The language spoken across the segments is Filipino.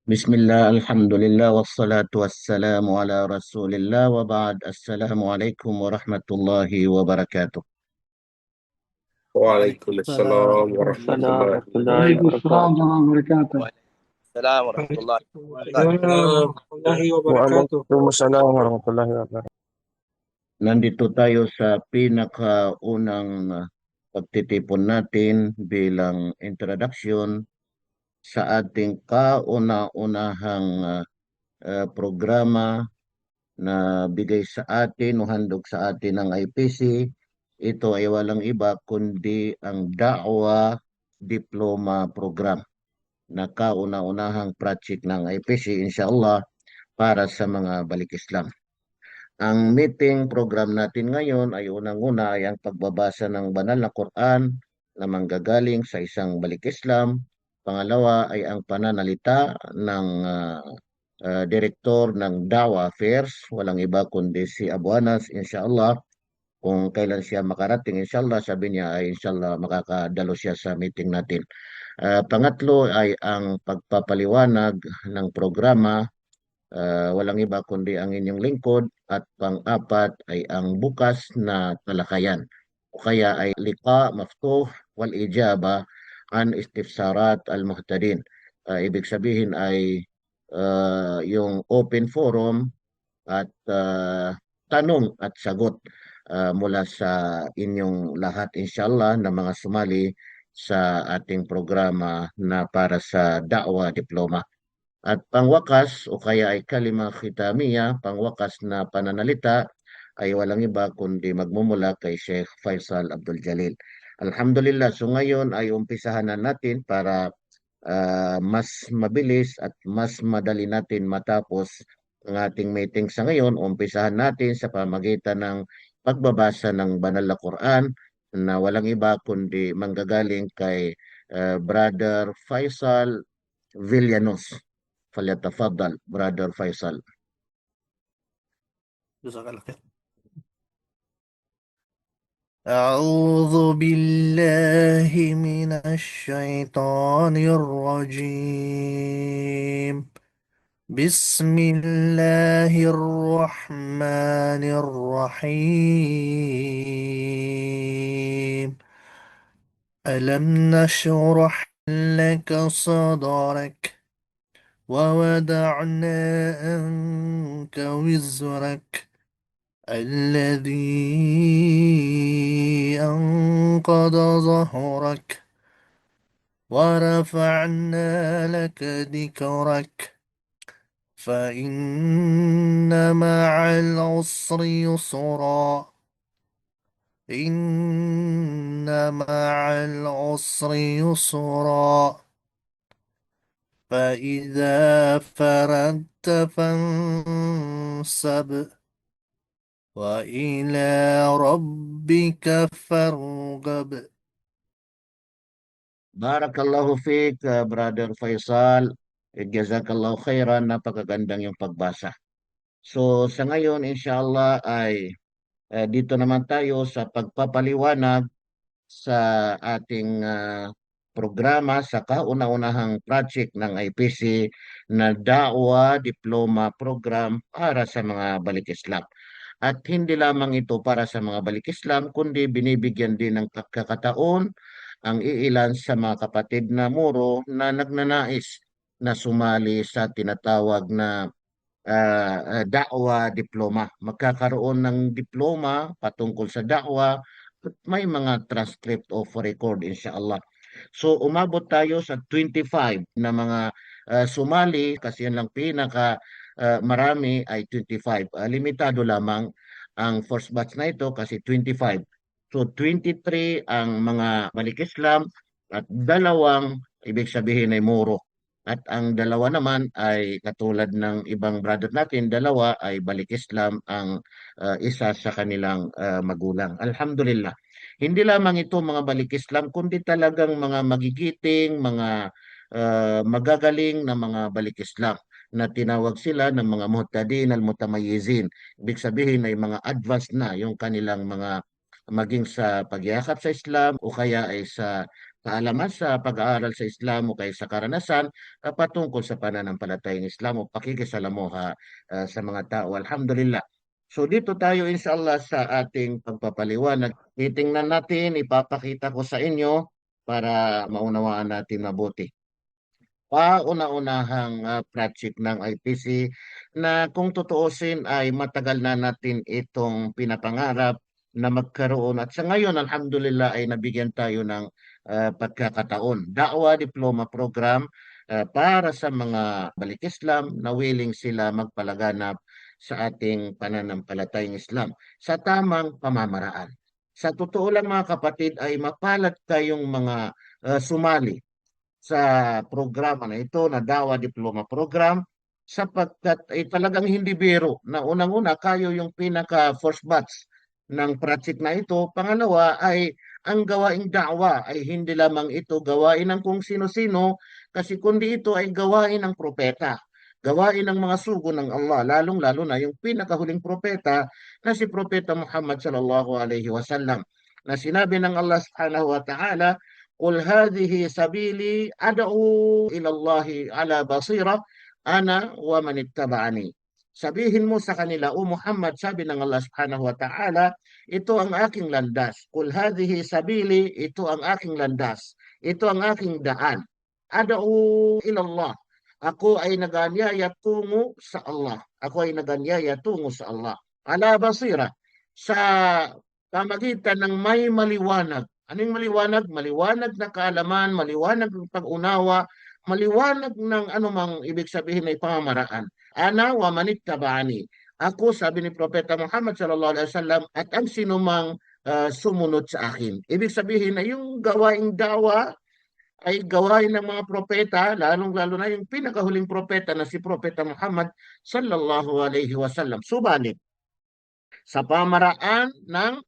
Bismillah, alhamdulillah, wassalatu wassalamu ala rasulillah wa ba'd. Assalamualaikum warahmatullahi wabarakatuh. وعليكم السلام وعليكم ورحمة السلام الله ورحمة الله وعليكم السلام وبركاته. ورحمة الله وبركاته. السلام ورحمة وعليكم الله وبركاته. السلام ورحمة الله وبركاته. وعليكم السلام ورحمة الله وبركاته. Nandito tayo sa pinakaunang pagtitipon natin bilang introduction sa ating kauna-unahang programa na bigay sa atin o handog sa atin ng IPC. Ito ay walang iba kundi ang Da'wa Diploma Program na kauna-unahang project ng IPC inshallah para sa mga balik Islam. Ang meeting program natin ngayon ay unang-una ay ang pagbabasa ng banal na Quran na manggagaling sa isang balik Islam. Pangalawa ay ang pananalita ng direktor ng Dawa Affairs, walang iba kundi si Abu Anas, inshallah. Kung kailan siya makarating, inshallah, sabi niya ay inshallah makakadalo siya sa meeting natin. Pangatlo ay ang pagpapaliwanag ng programa, walang iba kundi ang inyong lingkod. At pang-apat ay ang bukas na talakayan. O kaya ay liqa maftuh wal ijaba an istifsarat al-muhtadin. Ibig sabihin ay yung open forum at tanong at sagot mula sa inyong lahat inshallah na mga sumali sa ating programa na para sa Da'wa Diploma. At pangwakas o kaya ay kalima khitamiya, pangwakas na pananalita ay walang iba kundi magmumula kay Sheikh Faisal Abdul Jalil. Alhamdulillah, so ngayon ay umpisahan na natin para mas mabilis at mas madali natin matapos ang ating meeting sa ngayon. Umpisahan natin sa pamagitan ng pagbabasa ng banal na Quran na walang iba kundi manggagaling kay Brother Faisal Villanos. فليتفضل برادر فيصل. جزاك الله خير. أعوذ بالله من الشيطان الرجيم. بسم الله الرحمن الرحيم. ألم نشرح لك صدرك ووضعنا عنك وزرك الذي أنقض ظهرك ورفعنا لك ذكرك فإن مع العسر يسرا إن مع العسر يسرا فإذا فرغت فانصب وإلى ربك فارغب. Barakallahu fiik, Brother Faisal. Jazakallahu khairan, napakagandang yung pagbasa. So sa ngayon, inshallah, ay dito naman tayo sa pagpapaliwanag sa ating programa sa kauna-unahang project ng IPC na Da'wa Diploma Program para sa mga balik Islam. At hindi lamang ito para sa mga balik Islam, kundi binibigyan din ng kakataon ang iilan sa mga kapatid na Moro na nagnanais na sumali sa tinatawag na da'wa diploma. Magkakaroon ng diploma patungkol sa da'wa at may mga transcript of record inshallah. So umabot tayo sa 25 na mga sumali kasi yan lang pinaka marami ay 25. Limitado lamang ang first batch na ito kasi 25. So 23 ang mga balik Islam at dalawang ibig sabihin ay Moro. At ang dalawa naman ay katulad ng ibang brother natin, dalawa ay balik Islam ang isa sa kanilang magulang. Alhamdulillah. Hindi lamang ito mga balik Islam, kundi talagang mga magigiting, mga magagaling na mga balik Islam na tinawag sila ng mga muhtadin al-mutamayizin. Ibig sabihin ay mga advanced na yung kanilang mga maging sa pagyakap sa Islam o kaya ay sa kaalaman sa pag-aaral sa Islam o kaya sa karanasan patungkol sa pananampalatayang Islam o pakikisalamuha sa mga tao. Alhamdulillah. So dito tayo inshallah sa ating pagpapaliwanag. Titingnan natin, ipapakita ko sa inyo para maunawaan natin mabuti. Pauna-unahang project ng IPC na kung tutuusin ay matagal na natin itong pinapangarap na magkaroon at sa ngayon alhamdulillah ay nabigyan tayo ng pagkakataon. Da'wa Diploma Program para sa mga balik Islam na willing sila magpalaganap sa ating pananampalatayang Islam sa tamang pamamaraan. Sa totoo lang mga kapatid ay mapalad kayong mga sumali sa programa na ito na Dawa Diploma Program sapagkat ay talagang hindi biro na unang-una kayo yung pinaka first batch ng project na ito. Pangalawa ay ang gawaing da'wa ay hindi lamang ito gawain ng kung sino-sino kasi kundi ito ay gawain ng propeta. Gawain ng mga sugo ng Allah, lalong-lalo na yung pinakahuling propeta na si Propeta Muhammad sallallahu alaihi wasallam na sinabi ng Allah subhanahu wa ta'ala, قل هذه سبيلي أدعو إلى الله على بصيرة أنا ومن اتبعني. Sabihin mo sa kanila, O Muhammad, sabi ng Allah subhanahu wa ta'ala, ito ang aking landas. Kul hadhihi sabili, ito ang aking landas. Ito ang aking daan. Ad'u ilallah. Ako ay naganyaya tungo sa Allah. Ako ay naganyaya tungo sa Allah. Ala basira. Sa pamagitan ng may maliwanag. Anong maliwanag? Maliwanag na kaalaman, maliwanag ng pag-unawa, maliwanag ng anumang ibig sabihin ay pamamaraan. Ana wa manittaba'ani. Ako, sabi ni Propeta Muhammad sallallahu alaihi wasallam, at ang sinumang sumunod sa akin. Ibig sabihin na yung gawaing dawa ay gawain ng mga propeta, lalong-lalo na yung pinakahuling propeta na si Propeta Muhammad sallallahu alaihi wasallam. Subalit, sa pamaraan ng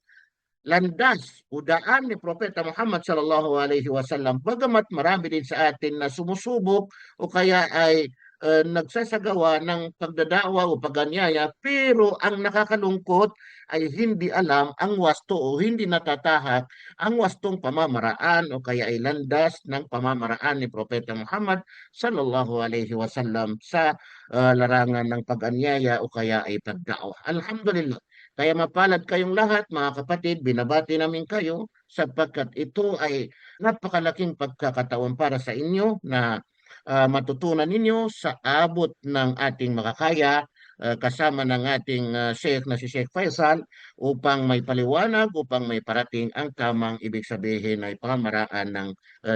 landas o daan ni Propeta Muhammad sallallahu alaihi wasallam, bagamat marami din sa atin na sumusubok o kaya ay nagsasagawa ng pagdadawa o paganyaya, pero ang nakakalungkot ay hindi alam ang wasto o hindi natatahak ang wastong pamamaraan o kaya ay landas ng pamamaraan ni Propeta Muhammad sallallahu alaihi wasallam sa larangan ng paganyaya o kaya ay pagdawa. Alhamdulillah. Kaya mapalad kayong lahat mga kapatid, binabati namin kayo sapagkat ito ay napakalaking pagkakataon para sa inyo na matutunan ninyo sa abot ng ating makakaya kasama ng ating Sheikh na si Sheikh Faisal upang may paliwanag, upang may parating ang tamang ibig sabihin ay pamamaraan ng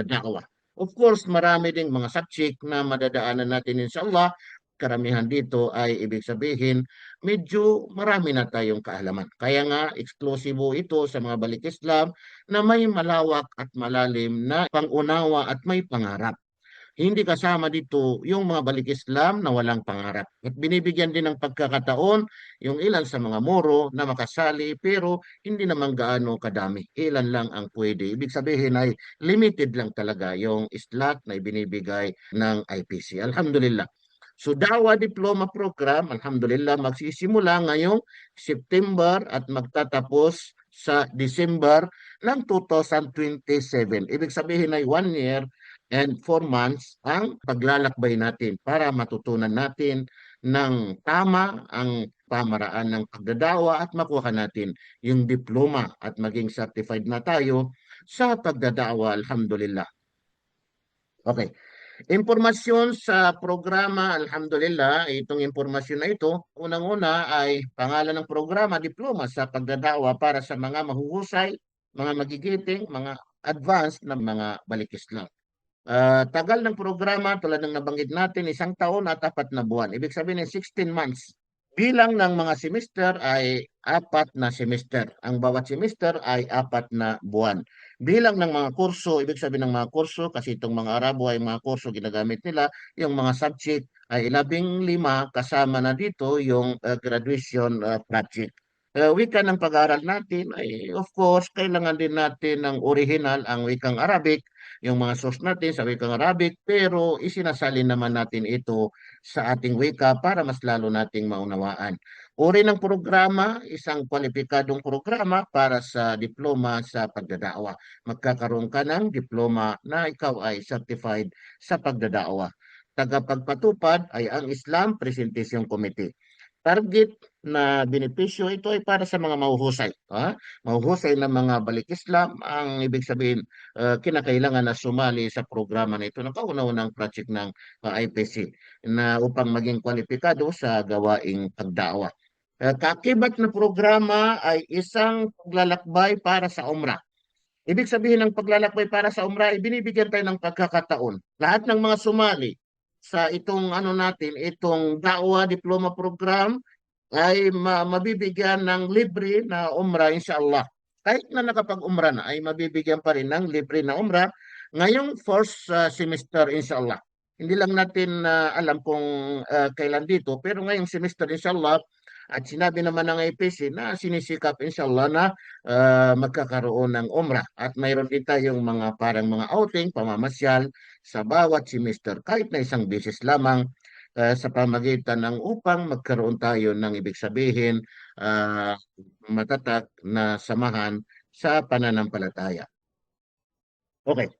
da'wah. Of course, marami ding mga subject na madadaanan natin inshallah. Karamihan dito ay ibig sabihin medyo marami na tayong kaalaman. Kaya nga eksklusibo ito sa mga balik Islam na may malawak at malalim na pangunawa at may pangarap. Hindi kasama dito yung mga balik Islam na walang pangarap. At binibigyan din ng pagkakataon yung ilan sa mga moro na makasali pero hindi naman gaano kadami. Ilan lang ang pwede. Ibig sabihin ay limited lang talaga yung slot na ibinibigay ng IPC. Alhamdulillah. So Dawa Diploma Program, alhamdulillah, magsisimula ngayong September at magtatapos sa December ng 2027. Ibig sabihin ay 1 year and 4 months ang paglalakbay natin para matutunan natin ng tama ang pamaraan ng pagdadawa at makuha natin yung diploma at maging certified na tayo sa pagdadawa, alhamdulillah. Okay. Impormasyon sa programa, alhamdulillah, itong impormasyon na ito, unang-una ay pangalan ng programa, diploma sa pagdadawa para sa mga mahuhusay, mga magigiting, mga advanced na mga balik Islam. Tagal ng programa, tulad ng nabanggit natin, 1 taon at 4 na buwan. Ibig sabihin 16 months. Bilang ng mga semester ay 4 na semester. Ang bawat semester ay 4 na buwan. Bilang ng mga kurso, ibig sabihin ng mga kurso, kasi itong mga Arabo ay mga kurso ginagamit nila, yung mga subject ay 15 kasama na dito yung graduation project. Wika ng pag-aaral natin ay of course kailangan din natin ng original, ang wikang Arabic, yung mga source natin sa wikang Arabic, pero isinasalin naman natin ito sa ating wika para mas lalo nating maunawaan. Uri ng programa, isang kwalipikadong programa para sa diploma sa pagdadawa. Magkakaroon ka ng diploma na ikaw ay certified sa pagdadawa. Tagapagpatupad ay ang Islam Presentation Committee. Target na benepisyo ito ay para sa mga mahuhusay. Mahuhusay na mga balik Islam, ang ibig sabihin kinakailangan na sumali sa programa na ito ng kauna-unang project ng IPC na upang maging kwalipikado sa gawaing pagdawa. Kakibat na programa ay isang paglalakbay para sa Umrah. Ibig sabihin ng paglalakbay para sa Umrah, binibigyan tayo ng pagkakataon. Lahat ng mga sumali sa itong itong Da'wa Diploma Program ay mabibigyan ng libre na Umrah inshallah. Kahit na nakapag-umrah na ay mabibigyan pa rin ng libre na Umrah ngayong first semester inshallah. Hindi lang natin alam kung kailan dito, pero ngayong semester inshallah. At sinabi naman ng IPC na sinisikap inshallah na magkakaroon ng umrah. At mayroon din tayong mga parang mga outing, pamamasyal sa bawat semester kahit na isang beses lamang sa pamagitan ng upang magkaroon tayo ng ibig sabihin matatag na samahan sa pananampalataya. Okay.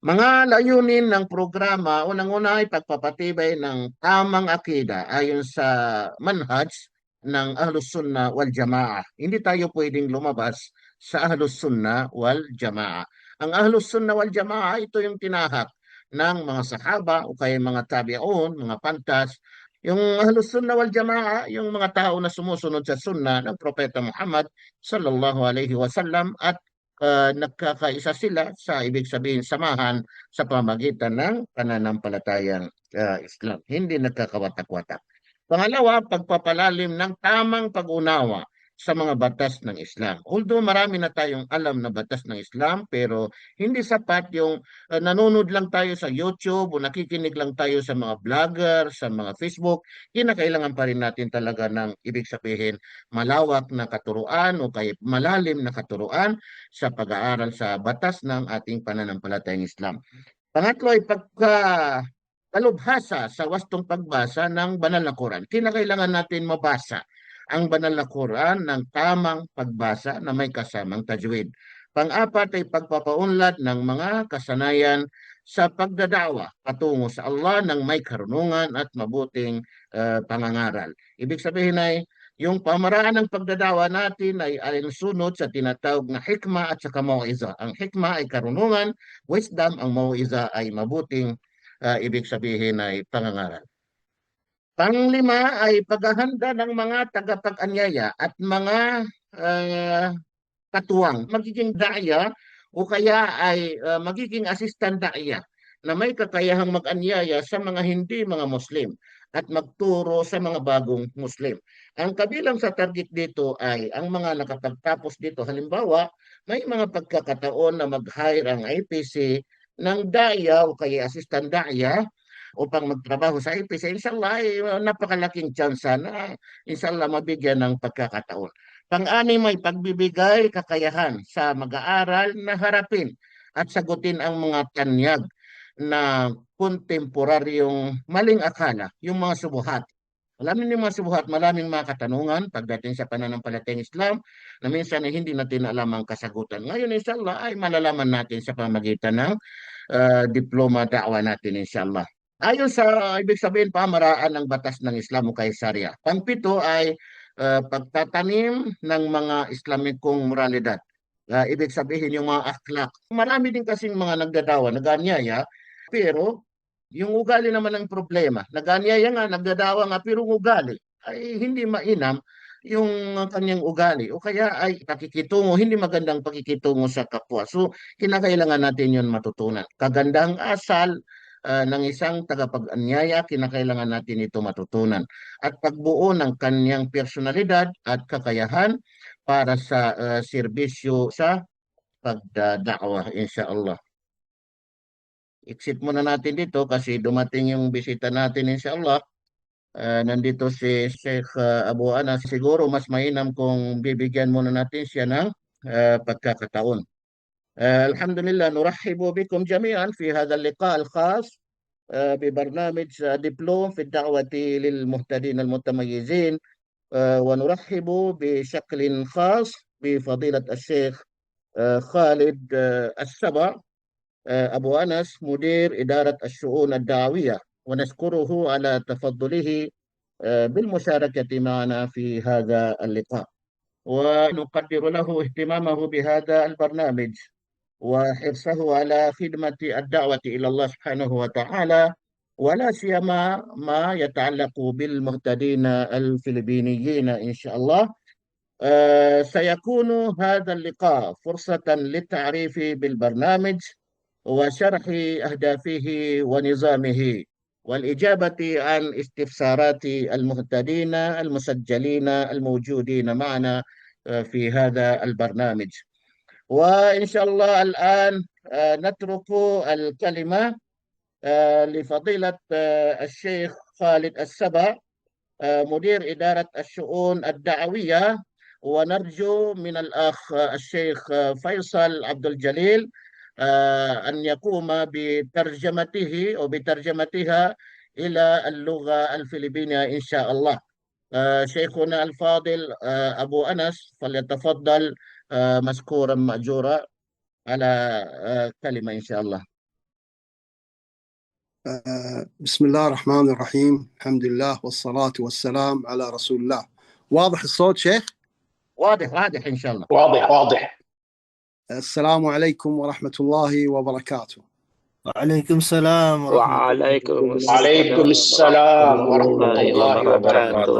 Mga layunin ng programa, unang-una ay pagpapatibay ng tamang akida ayon sa manhaj ng Ahlus Sunnah wal Jamaa. Hindi tayo pwedeng lumabas sa Ahlus Sunnah wal Jamaa. Ang Ahlus Sunnah wal Jamaa, ito yung tinahak ng mga sahaba o kaya mga tabi'un, mga pantas. Yung Ahlus Sunnah wal Jamaa, yung mga tao na sumusunod sa sunnah ng Propeta Muhammad sallallahu alaihi wasallam at nagkakaisa sila sa ibig sabihin samahan sa pamagitan ng pananampalatayang Islam. Hindi nagkakawatak-watak. Pangalawa, pagpapalalim ng tamang pag-unawa sa mga batas ng Islam. Although marami na tayong alam na batas ng Islam, pero hindi sapat yung nanonood lang tayo sa YouTube o nakikinig lang tayo sa mga vlogger, sa mga Facebook. Kinakailangan pa rin natin talaga ng ibig sabihin malawak na katuruan o kaya malalim na katuruan sa pag-aaral sa batas ng ating pananampalatayang Islam. Pangatlo ay talubhasa sa wastong pagbasa ng banal na Quran. Kinakailangan natin mabasa ang banal na Quran ng tamang pagbasa na may kasamang tajwid. Pang-apat ay pagpapaunlad ng mga kasanayan sa pagdadawa patungo sa Allah ng may karunungan at mabuting pangangaral. Ibig sabihin ay yung pamaraan ng pagdadawa natin ay alinsunod sa tinatawag na hikma at saka mau'iza. Ang hikma ay karunungan, wisdom, ang mau'iza ay mabuting ibig sabihin ay pangangaral. Panglima ay paghahanda ng mga tagapag-anyaya at mga katuwang. Magiging daya o kaya ay magiging assistant daya na may kakayahang mag-anyaya sa mga hindi mga Muslim at magturo sa mga bagong Muslim. Ang kabilang sa target dito ay ang mga nakapagtapos dito. Halimbawa, may mga pagkakataon na mag-hire ang IPC ng daya o kaya assistant daya upang magtrabaho sa IPC. Inshallah, ay napakalaking chance na inshallah mabigyan ng pagkakataon. Pang-anim ay pagbibigay kakayahan sa mag-aaral na harapin at sagutin ang mga tanyag na kontemporaryong maling akala, yung mga subuhat. Maraming mga subuhat, maraming mga katanungan pagdating sa pananampalatayang Islam na minsan ay hindi natin alam ang kasagutan. Ngayon, inshallah, ay malalaman natin sa pamagitan ng diploma da'wa natin, inshallah. Ayon sa ibig sabihin pamaraan ng batas ng Islam o kay Sharia. Pangpito ay pagtatanim ng mga Islamikong moralidad. Ibig sabihin yung mga akhlak. Marami din kasing mga nagdadawa, naganyaya, pero yung ugali naman ang problema. Naganyaya nga, nagdadawa nga, pero ugali ay hindi mainam yung kanyang ugali. O kaya ay pakikitungo, hindi magandang pakikitungo sa kapwa. So, kinakailangan natin yun matutunan. Kagandang asal, ng isang tagapag-anyaya, kinakailangan natin ito matutunan. At pagbuo ng kanyang personalidad at kakayahan para sa serbisyo sa pagdadakwa, insyaAllah. Exit muna natin dito kasi dumating yung bisita natin, insyaAllah. Nandito si Sheikh Abu Anas. Siguro mas mainam kung bibigyan muna natin siya ng pagkakataon. الحمد لله، نرحب بكم جميعا في هذا اللقاء الخاص ببرنامج دبلوم في الدعوة للمهتدين المتميزين. ونرحب بشكل خاص بفضيلة الشيخ خالد السبع، أبو أنس، مدير إدارة الشؤون الدعوية، ونشكره على تفضله بالمشاركة معنا في هذا اللقاء، ونقدر له اهتمامه بهذا البرنامج وحرصه على خدمة الدعوة إلى الله سبحانه وتعالى، ولا سيما ما يتعلق بالمهتدين الفلبينيين إن شاء الله. سيكون هذا اللقاء فرصة للتعريف بالبرنامج وشرح أهدافه ونظامه، والإجابة عن استفسارات المهتدين المسجلين الموجودين معنا في هذا البرنامج. وإن شاء الله الآن نترك الكلمة لفضيلة الشيخ خالد السبع، مدير إدارة الشؤون الدعوية، ونرجو من الأخ الشيخ فيصل عبد الجليل أن يقوم بترجمته أو بترجمتها إلى اللغة الفلبينية إن شاء الله. شيخنا الفاضل أبو أنس فليتفضل مشكورا مأجورا على كلمة إن شاء الله. بسم الله الرحمن الرحيم، الحمد لله والصلاة والسلام على رسول الله. واضح الصوت شيخ؟ واضح إن شاء الله. واضح. السلام عليكم ورحمة الله وبركاته. وعليكم السلام ورحمة الله. وعليكم السلام ورحمة الله وبركاته.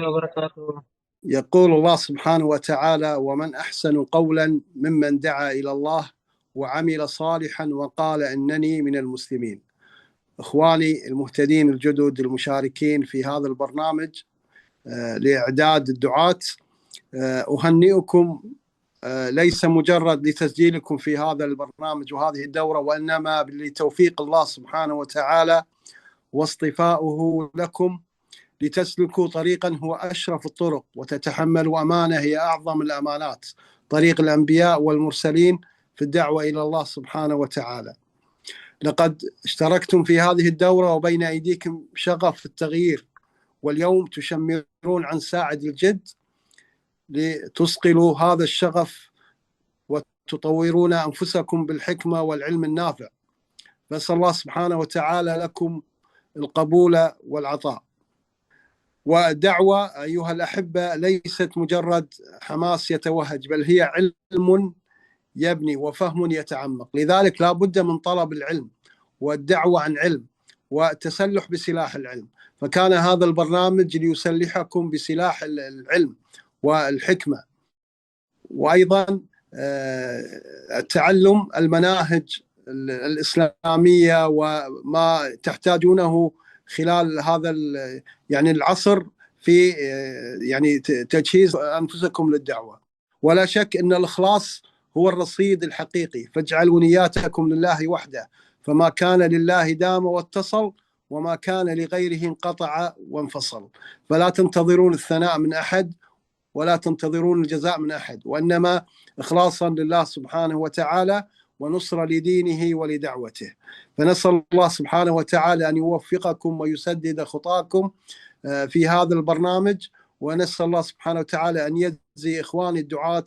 وبركاته. يقول الله سبحانه وتعالى: ومن أحسن قولا ممن دعا إلى الله وعمل صالحا وقال إنني من المسلمين. إخواني المهتدين الجدد المشاركين في هذا البرنامج لإعداد الدعاة، أهنئكم ليس مجرد لتسجيلكم في هذا البرنامج وهذه الدورة، وإنما لتوفيق الله سبحانه وتعالى واصطفاؤه لكم لتسلكوا طريقا هو أشرف الطرق، وتتحملوا أمانة هي أعظم الأمانات، طريق الأنبياء والمرسلين في الدعوة إلى الله سبحانه وتعالى. لقد اشتركتم في هذه الدورة وبين أيديكم شغف التغيير، واليوم تشمرون عن ساعد الجد لتصقلوا هذا الشغف وتطورون أنفسكم بالحكمة والعلم النافع. فأسأل الله سبحانه وتعالى لكم القبول والعطاء. والدعوة أيها الأحبة ليست مجرد حماس يتوهج، بل هي علم يبني وفهم يتعمق. لذلك لا بد من طلب العلم والدعوة عن علم والتسلح بسلاح العلم. فكان هذا البرنامج ليسلحكم بسلاح العلم والحكمة، وأيضا تعلم المناهج الإسلامية وما تحتاجونه خلال هذا يعني العصر في يعني تجهيز أنفسكم للدعوة. ولا شك أن الإخلاص هو الرصيد الحقيقي، فاجعلوا نياتكم لله وحده، فما كان لله دام واتصل، وما كان لغيره انقطع وانفصل. فلا تنتظرون الثناء من أحد ولا تنتظرون الجزاء من أحد، وإنما إخلاصا لله سبحانه وتعالى ونصرة لدينه ولدعوته. فنسأل الله سبحانه وتعالى أن يوفقكم ويسدد خطاكم في هذا البرنامج، ونسأل الله سبحانه وتعالى أن يجزي إخواني الدعاة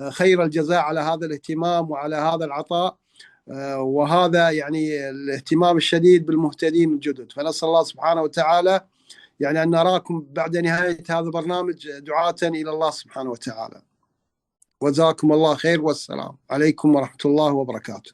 خير الجزاء على هذا الاهتمام وعلى هذا العطاء، وهذا يعني الاهتمام الشديد بالمهتدين الجدد. فنسأل الله سبحانه وتعالى يعني أن نراكم بعد نهاية هذا البرنامج دعاة إلى الله سبحانه وتعالى. وجزاكم الله خير، والسلام عليكم ورحمة الله وبركاته.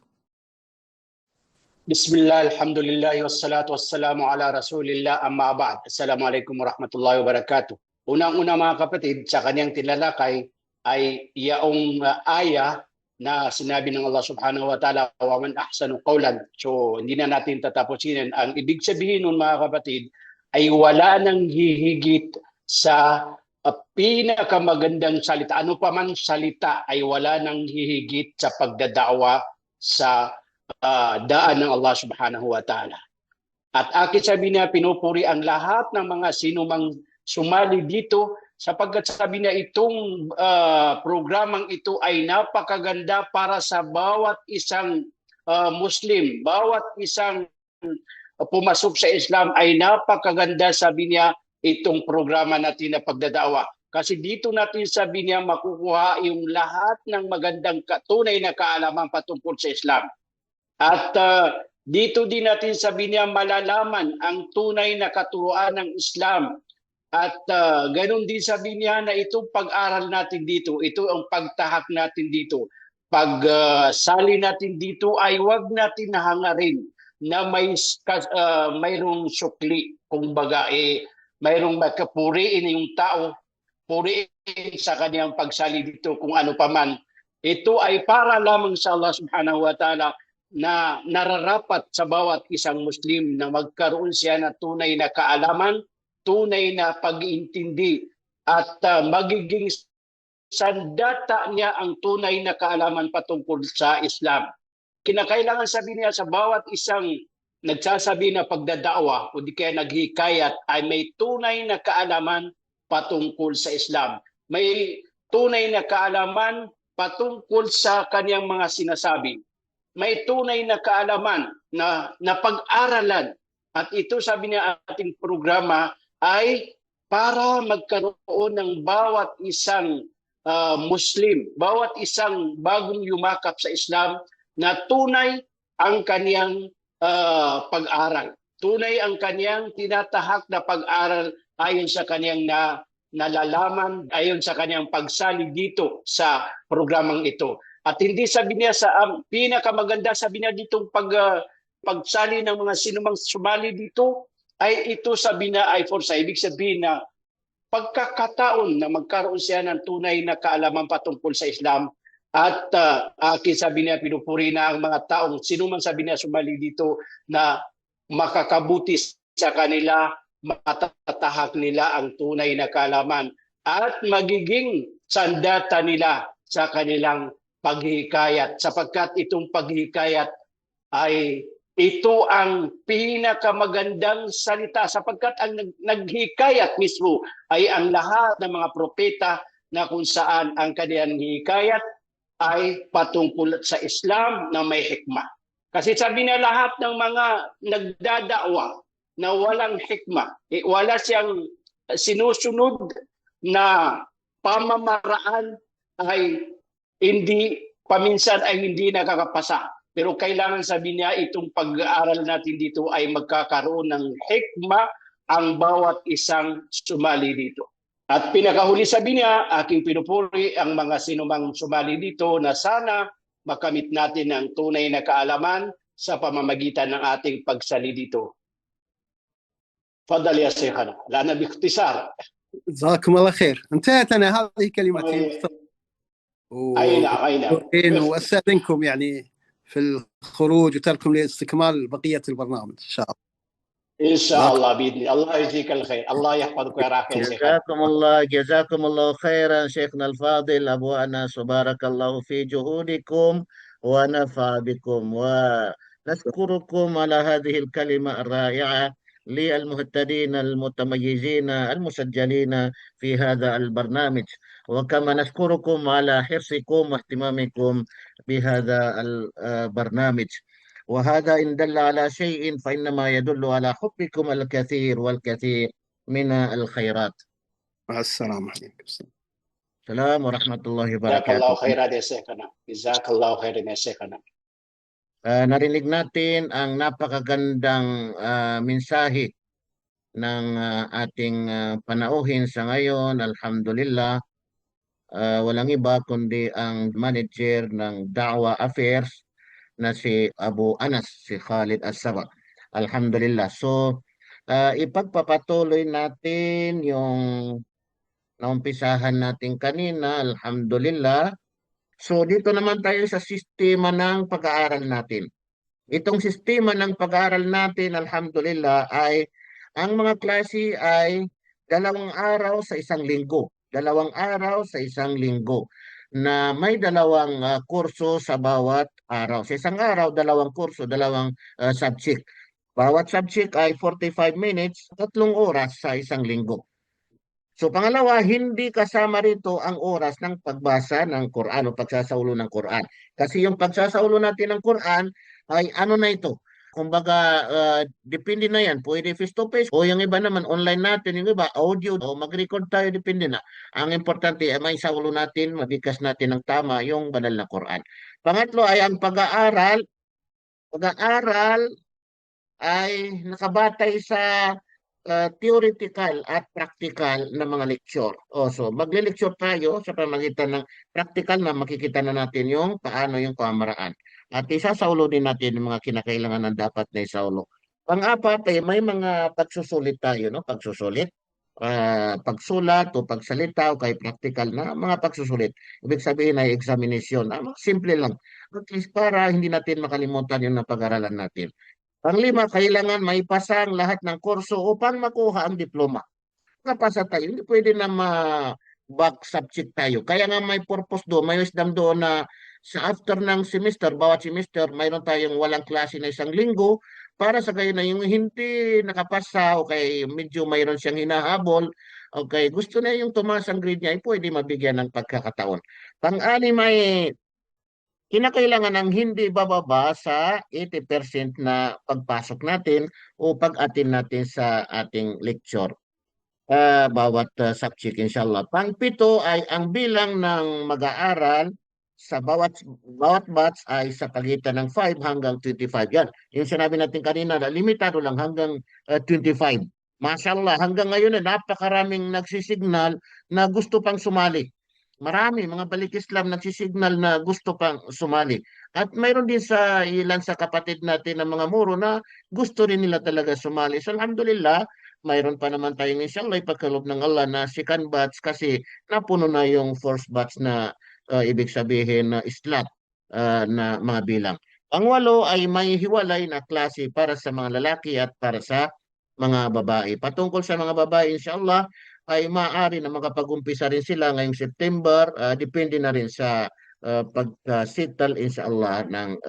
بسم الله، الحمد لله والصلاة والسلام على رسول الله, amma ba'd. Assalamualaikum warahmatullahi wabarakatuh. Unang-una mga kapatid, sa kanyang tinalakay ay yaong aya na sinabi ng Allah subhanahu wa ta'ala, wa man ahsanu qawlan. So hindi na natin tatapusin. Ang ibig sabihin nun mga kapatid ay wala nang hihigit sa pinakamagandang salita. Ano pa man salita ay wala nang hihigit sa pagdadawa sa daan ng Allah subhanahu wa ta'ala. At akin sabi niya, pinupuri ang lahat ng mga sinumang sumali dito sapagkat sabi niya itong programang ito ay napakaganda para sa bawat isang Muslim, bawat isang pumasok sa Islam ay napakaganda, sabi niya, itong programa natin na pagdadawa. Kasi dito natin, sabi niya, makukuha yung lahat ng magandang tunay na kaalaman patungkol sa Islam. At dito din natin, sabi niya, malalaman ang tunay na katuruan ng Islam. At ganun din sabi niya na itong pag-aral natin dito, ito ang pagtahak natin dito. Pag-sali natin dito ay wag natin nahangarin na mayroong sukli. Kumbaga, mayroong makapuriin yung tao, puriin sa kanyang pagsali dito kung ano paman. Ito ay para lamang sa Allah subhanahu wa ta'ala na nararapat sa bawat isang Muslim na magkaroon siya na tunay na kaalaman, tunay na pag-iintindi at magiging sandata niya ang tunay na kaalaman patungkol sa Islam. Kinakailangan, sabi niya, sa bawat isang nagsasabi na pagdadawa o di kaya naghikayat ay may tunay na kaalaman patungkol sa Islam. May tunay na kaalaman patungkol sa kanyang mga sinasabi. May tunay na kaalaman na pag-aralan. At ito, sabi niya, ating programa ay para magkaroon ng bawat isang Muslim, bawat isang bagong yumakap sa Islam na tunay ang kaniyang pag-aral. Tunay ang kaniyang tinatahak na pag-aral ayon sa kaniyang nalalaman, ayon sa kaniyang pagsali dito sa programang ito. At hindi, sabi niya, sa pinakamaganda, sabi niya ditong pagsali ng mga sinumang sumali dito, ay ito, sabi niya, ay for sa ibig sabihin na pagkakataon na magkaroon siya ng tunay na kaalaman patungkol sa Islam. At akin, sabi niya, pinupuri na ang mga taong sinuman, sabi niya, sumali dito na makakabuti sa kanila, matatahak nila ang tunay na kaalaman at magiging sandata nila sa kanilang paghihikayat, sapagkat itong paghihikayat ay ito ang pinakamagandang salita, sapagkat ang naghikayat mismo ay ang lahat ng mga propeta na kung saan ang kanilang hikayat ay patungkol sa Islam na may hikmah. Kasi sabi na lahat ng mga nagdadakwa na walang hikmah, wala siyang sinusunod na pamamaraan, ay paminsan ay hindi nakakapasa. Pero kailangan, sabi niya, itong pag-aaral natin dito ay magkakaroon ng hikmah ang bawat isang sumali dito. At pinakahuli, sabi niya, aking pinupuri ang mga sinumang sumali dito na sana makamit natin ang tunay na kaalaman sa pamamagitan ng ating pagsali dito. Fadal ya Sheikhana, lana باختصار. جزاكم الله خير. انتهت انا هذه كلمتي اي نعم واستاذنكم يعني في الخروج وتركم لاستكمال بقيه البرنامج ان شاء الله. ان شاء الله باذن الله يجزيك الخير، الله يحفظك ويراك يا شيخ. جزاكم الله خيرا شيخنا الفاضل أبو أنس، وبارك الله في جهودكم ونفع بكم، ونشكركم على هذه الكلمة الرائعة للمهتدين المتميزين المسجلين في هذا البرنامج، وكما نشكركم على حرصكم واهتمامكم بهذا البرنامج. وهذا إن دل على شيء فإنما يدل على حبكم الكثير والكثير من الخيرات. مع السلامة. السلام ورحمة الله جزاك وبركاته. الله خيرا يا شيخنا. جزاك الله خيرا يا شيخنا. Narinig natin ang napakagandang mensahe ng ating panauhin sa ngayon. Alhamdulillah, walang iba kundi ang manager ng Da'wa Affairs na si Abu Anas, si Khalid As-Saba. Alhamdulillah. So, ipagpapatuloy natin yung naumpisahan natin kanina. Alhamdulillah. So, dito naman tayo sa sistema ng pag-aaral natin. Itong sistema ng pag-aaral natin, alhamdulillah, ay ang mga klase ay 2 araw sa isang linggo. 2 araw sa isang linggo na may 2 kurso sa bawat araw. Sa isang araw, 2 kurso, 2 subject. Bawat subject ay 45 minutes, 3 oras sa isang linggo. So pangalawa, hindi kasama rito ang oras ng pagbasa ng Quran o pagsasaulo ng Quran. Kasi yung pagsasaulo natin ng Quran ay ano na ito? Kumbaga, depende na yan. Pwede face to face o yung iba naman online natin, yung iba audio o mag-record tayo, depende na. Ang importante ay may saulo natin, mabigkas natin ng tama yung banal na Quran. Pangatlo ay ang pag-aaral. Pag-aaral ay nakabatay sa theoretical at practical na mga lecture. O, so, magle-lecture tayo sa pamagitan ng practical na makikita na natin yung paano yung pamaraan. At isasaulo din natin yung mga kinakailangan ng dapat na isaulo. Pang-apat ay may mga pagsusulit tayo, no? Pagsusulit, pagsulat o pagsalita o kay practical na mga pagsusulit. Ibig sabihin ay examination. Simple lang. At least para hindi natin makalimutan yung napag-aralan natin. Panglima, kailangan maipasa ang lahat ng kurso upang makuha ang diploma. Napasa tayo, hindi pwede na back subject tayo. Kaya nga may purpose doon, may wisdom doon na sa after ng semester, bawat semester, mayroon tayong walang klase na isang linggo para sa kayo na yung hindi nakapasa o kay medyo mayroon siyang hinahabol o kay gusto na yung tumaas ang grade niya, ay pwede mabigyan ng pagkakataon. Pang-anim ay kinakailangan ng hindi bababa sa 80% na pagpasok natin o pag-attend natin sa ating lecture. Bawat subject inshallah. Pang-pito ay ang bilang ng mag-aaral sa bawat batch ay sa pagitan ng 5 hanggang 25. Yan. Yung sinabi natin kanina na limitado lang hanggang 25. Mashallah, hanggang ngayon na napakaraming nagsisignal na gusto pang sumali. Marami, mga balik Islam nagsisignal na gusto pang sumali. At mayroon din sa ilan sa kapatid natin ng mga muro na gusto rin nila talaga sumali. So alhamdulillah, mayroon pa naman tayong inshallah ipagkaloob ng Allah na second batch kasi napuno na yung first batch na ibig sabihin na slot na mga bilang. Ang walo ay may hiwalay na klase para sa mga lalaki at para sa mga babae. Patungkol sa mga babae, inshallah, ay maaari na makapag-umpisa rin sila ngayong September. Depende na rin sa pag-settle, inshallah, ng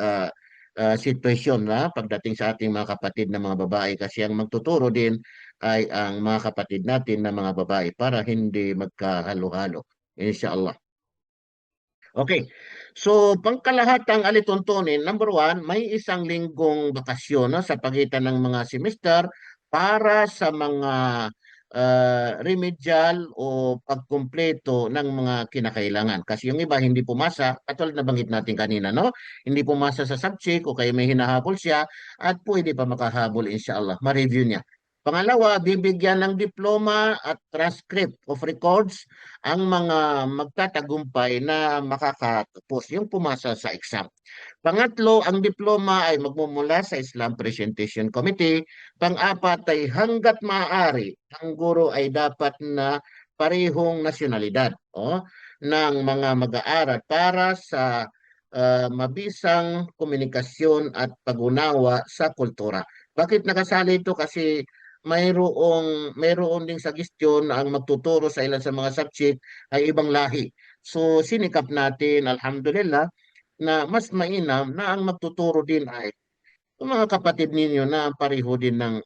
sitwasyon na pagdating sa ating mga kapatid na mga babae. Kasi ang magtuturo din ay ang mga kapatid natin na mga babae para hindi magkahalo-halo. Inshallah. Okay. So, pangkalahatang alituntunin, number one, may isang linggong bakasyon no, sa pagitan ng mga semester para sa mga remedial o pagkumpleto ng mga kinakailangan. Kasi yung iba hindi pumasa, katulad na banggit natin kanina, no? Hindi pumasa sa subject o kaya may hinahabol siya at pwede pa makahabol inshallah. Ma-review niya. Pangalawa, bibigyan ng diploma at transcript of records ang mga magtatagumpay na makakatapos yung pumasa sa exam. Pangatlo, ang diploma ay magmumula sa Islam Presentation Committee. Pang-apat ay hanggat maaari, ang guro ay dapat na parehong nasyonalidad ng mga mag-aaral para sa mabisang komunikasyon at pag-unawa sa kultura. Bakit nakasali ito? Kasi mayroon ding suggestion na ang magtuturo sa ilan sa mga subject ay ibang lahi. So sinikap natin, alhamdulillah, na mas mainam na ang magtuturo din ay yung mga kapatid ninyo na pareho din ng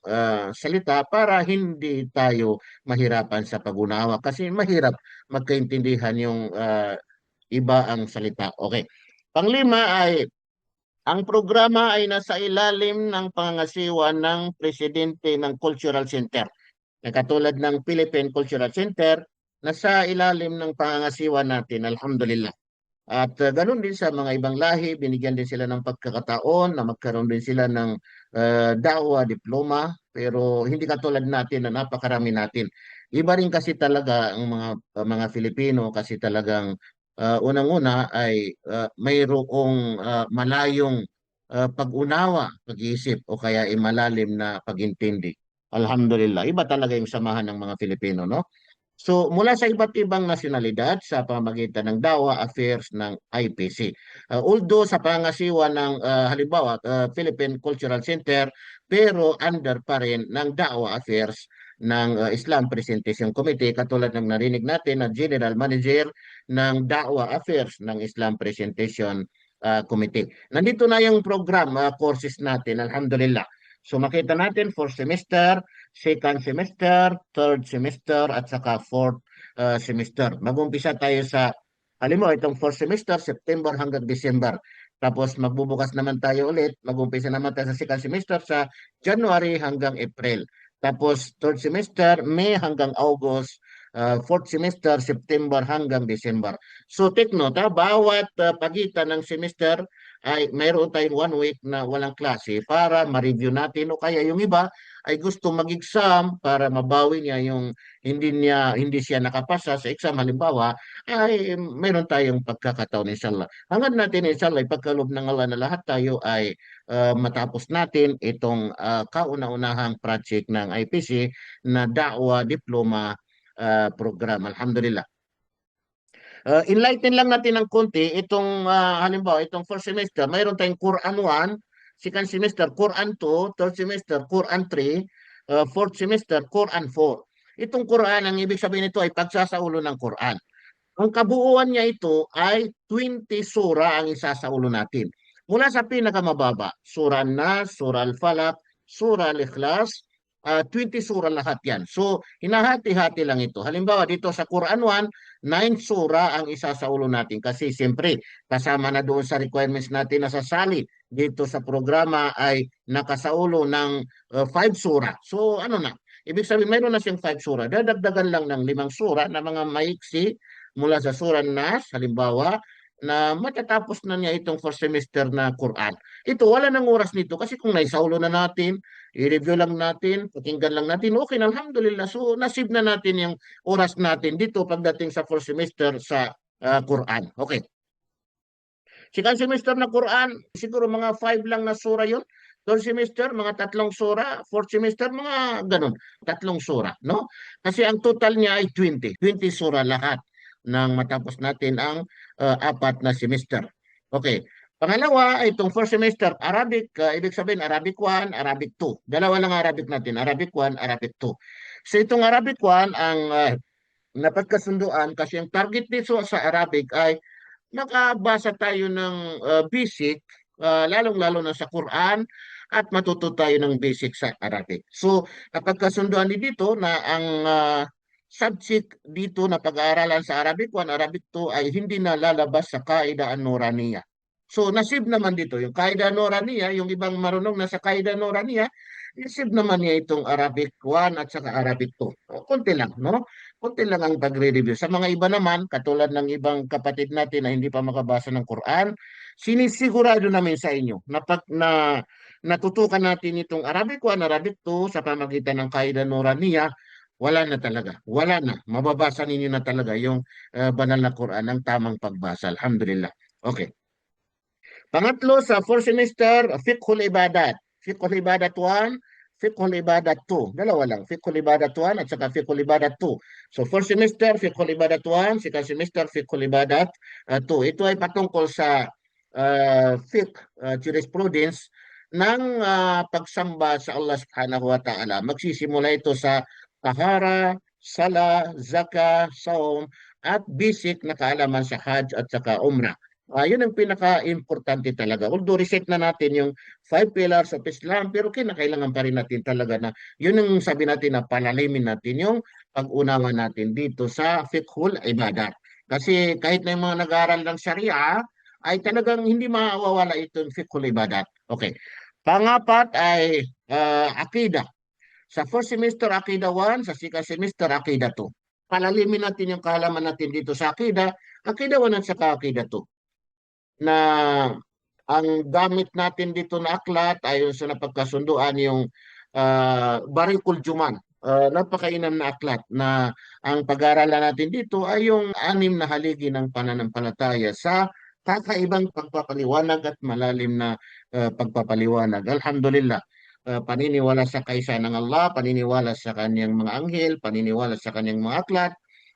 salita para hindi tayo mahirapan sa pag-unawa kasi mahirap magkaintindihan yung iba ang salita. Okay. Panglima ay ang programa ay nasa ilalim ng pangangasiwa ng presidente ng Cultural Center. Na katulad ng Philippine Cultural Center, nasa ilalim ng pangangasiwa natin, alhamdulillah. At ganun din sa mga ibang lahi, binigyan din sila ng pagkakataon na magkaroon din sila ng dawa, diploma, pero hindi katulad natin na napakarami natin. Iba rin kasi talaga ang mga Filipino kasi talagang unang-una ay mayroong malayong pag-unawa, pag-iisip o kaya malalim na pag-intindi. Alhamdulillah. Iba talaga yung samahan ng mga Filipino, no? So, mula sa iba't ibang nasyonalidad sa pamamagitan ng DAWA Affairs ng IPC. Although sa pangasiwa ng halimbawa Philippine Cultural Center, pero under pa rin ng DAWA Affairs ng Islam Presentation Committee katulad ng narinig natin na General Manager ng DAWA Affairs ng Islam Presentation Committee. Nandito na yung program, courses natin, alhamdulillah. So makita natin fourth semester, second semester, third semester, at saka fourth semester. Mag-umpisa tayo sa, alam mo, itong fourth semester, September hanggang December. Tapos magbubukas naman tayo ulit, mag-umpisa naman tayo sa second semester sa January hanggang April. Tapos third semester, May hanggang August. Fourth semester, September hanggang December. So take note, bawat pagitan ng semester ay mayroon tayong 1 week na walang klase para ma-review natin, o kaya yung iba ay gusto mag-exam para mabawi niya yung hindi siya nakapasa sa exam halimbawa, ay mayroon tayong pagkakataon inshallah. Hangad natin inshallah ipagkaloob ng Allah na lahat tayo ay matapos natin itong kauna-unahang project ng IPC na Da'wa Diploma program. Alhamdulillah. Enlighten lang natin ng konti itong halimbawa itong first semester, mayroon tayong Quran 1, second semester Quran 2, third semester Quran 3, fourth semester Quran 4. Itong Quran, ang ibig sabihin nito ay pagsasaulo ng Quran. Ang kabuuan niya ito ay 20 sura ang isasaulo natin. Mula sa pinakamababa, Surah An-Nas, Surah Al-Falaq, Surah Al-Ikhlas, 20 sura lahat yan. So, hinahati-hati lang ito. Halimbawa, dito sa Quran 1, 9 sura ang isasaulo natin. Kasi siyempre, kasama na doon sa requirements natin na sasali dito sa programa ay nakasaulo ng 5 sura. So, ano na? Ibig sabihin, mayroon na siyang 5 sura. Dadagdagan lang ng 5 sura na mga maiksi mula sa Surah Nas, halimbawa, na matatapos na niya itong first semester na Quran. Ito, wala nang oras nito kasi kung naisaulo na natin, i-review lang natin, pakinggan lang natin, okay na, alhamdulillah. So, nasib na natin yung oras natin dito pagdating sa first semester sa Quran. Okay. Second semester na Quran, siguro mga 5 lang na sura yun. Third semester, mga 3 sura. Fourth semester, mga ganun, 3 sura. No? Kasi ang total niya ay 20 sura lahat nang matapos natin ang 4 na semester. Okay. Pangalawa, itong first semester, Arabic, ibig sabihin Arabic 1, Arabic 2. Dalawa lang Arabic natin, Arabic 1, Arabic 2. So itong Arabic 1, ang napagkasunduan kasi ang target dito sa Arabic ay makabasa tayo ng basic, lalong-lalo na sa Quran, at matuto tayo ng basic sa Arabic. So, napagkasunduan dito na ang subject dito na pag-aaralan sa Arabic 1, Arabic 2 ay hindi na lalabas sa Qaida An-Nuraniya. So nasib naman dito yung Qaida An-Nuraniya, yung ibang marunong na sa Qaida An-Nuraniya, nasib naman niya itong Arabic 1 at saka Arabic 2. Konti lang, no? Konti lang ang pagre-review. Sa mga iba naman, katulad ng ibang kapatid natin na hindi pa makabasa ng Quran, sinisigurado namin sa inyo na natutukan natin itong Arabic 1, Arabic 2 sa pamagitan ng Qaida An-Nuraniya. Wala na talaga. Wala na. Mababasa ninyo na talaga yung banal na Quran ng tamang pagbasa. Alhamdulillah. Okay. Pangatlo, sa fourth semester, Fiqhul Ibadat. Fiqhul Ibadat 1, Fiqhul Ibadat 2. Dalawa lang. Fiqhul Ibadat 1 at saka Fiqhul Ibadat 2. So, first semester, Fiqhul Ibadat 1. Second semester, Fiqhul Ibadat 2. Ito ay patungkol sa fiqh, jurisprudence ng pagsamba sa Allah subhanahu wa ta'ala. Magsisimula ito sa tahara, sala, zaka, saum, at basic na kaalaman sa Hajj at saka Umrah. Yun ang pinaka-importante talaga. Although reset na natin yung 5 pillars of Islam, pero kinakailangan pa rin natin talaga na yun ang sabi natin na palalimin natin yung pag-unawa natin dito sa Fiqhul Ibadat. Kasi kahit na yung mga nag-aaral ng Sharia, ay talagang hindi mawawala itong Fiqhul Ibadat. Okay. Pangapat ay Aqidah. Sa first semester, Aqidah 1. Sa second semester, Aqidah 2. Palalimin natin yung kahalaman natin dito sa Aqidah. Aqidah 1 at saka Aqidah 2. Na ang gamit natin dito na aklat, ayon sa napagkasunduan, yung Barikul Juman. Napakainam na aklat na ang pag-aaralan natin dito ay yung 6 na haligi ng pananampalataya sa kakaibang pagpapaliwanag at malalim na pagpapaliwanag. Alhamdulillah. Paniniwala sa kaisa ng Allah, paniniwala sa kanyang mga anghel, paniniwala sa kanyang mga aklat,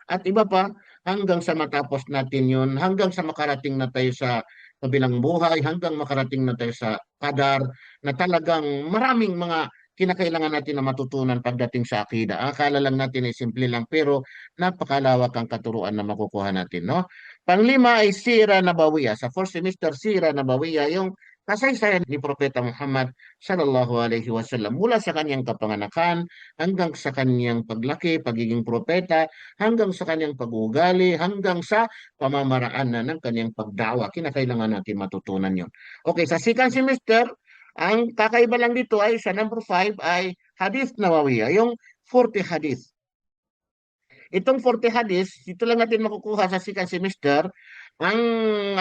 at iba pa hanggang sa matapos natin yun, hanggang sa makarating na tayo sa kabilang buhay, hanggang makarating na tayo sa qadar, na talagang maraming mga kinakailangan natin na matutunan pagdating sa akida. Akala lang natin ay simple lang, pero napakalawak ang katuruan na makukuha natin. No? Panglima ay Sira Nabawiyah. Sa first semester, Sira Nabawiyah, yung kasaysayan ni Propeta Muhammad sallallahu alaihi wasallam mula sa kanyang kapanganakan hanggang sa kanyang paglaki, pagiging propeta, hanggang sa kanyang pag-uugali, hanggang sa pamamaraan na ng kanyang pagdawa. Kinakailangan natin matutunan yon. Okay, sa second semester, ang kakaiba lang dito ay sa number 5 ay hadith nawawiyah, yung 40 hadith. Itong 40 hadith, ito lang natin makukuha sa second semester. Ang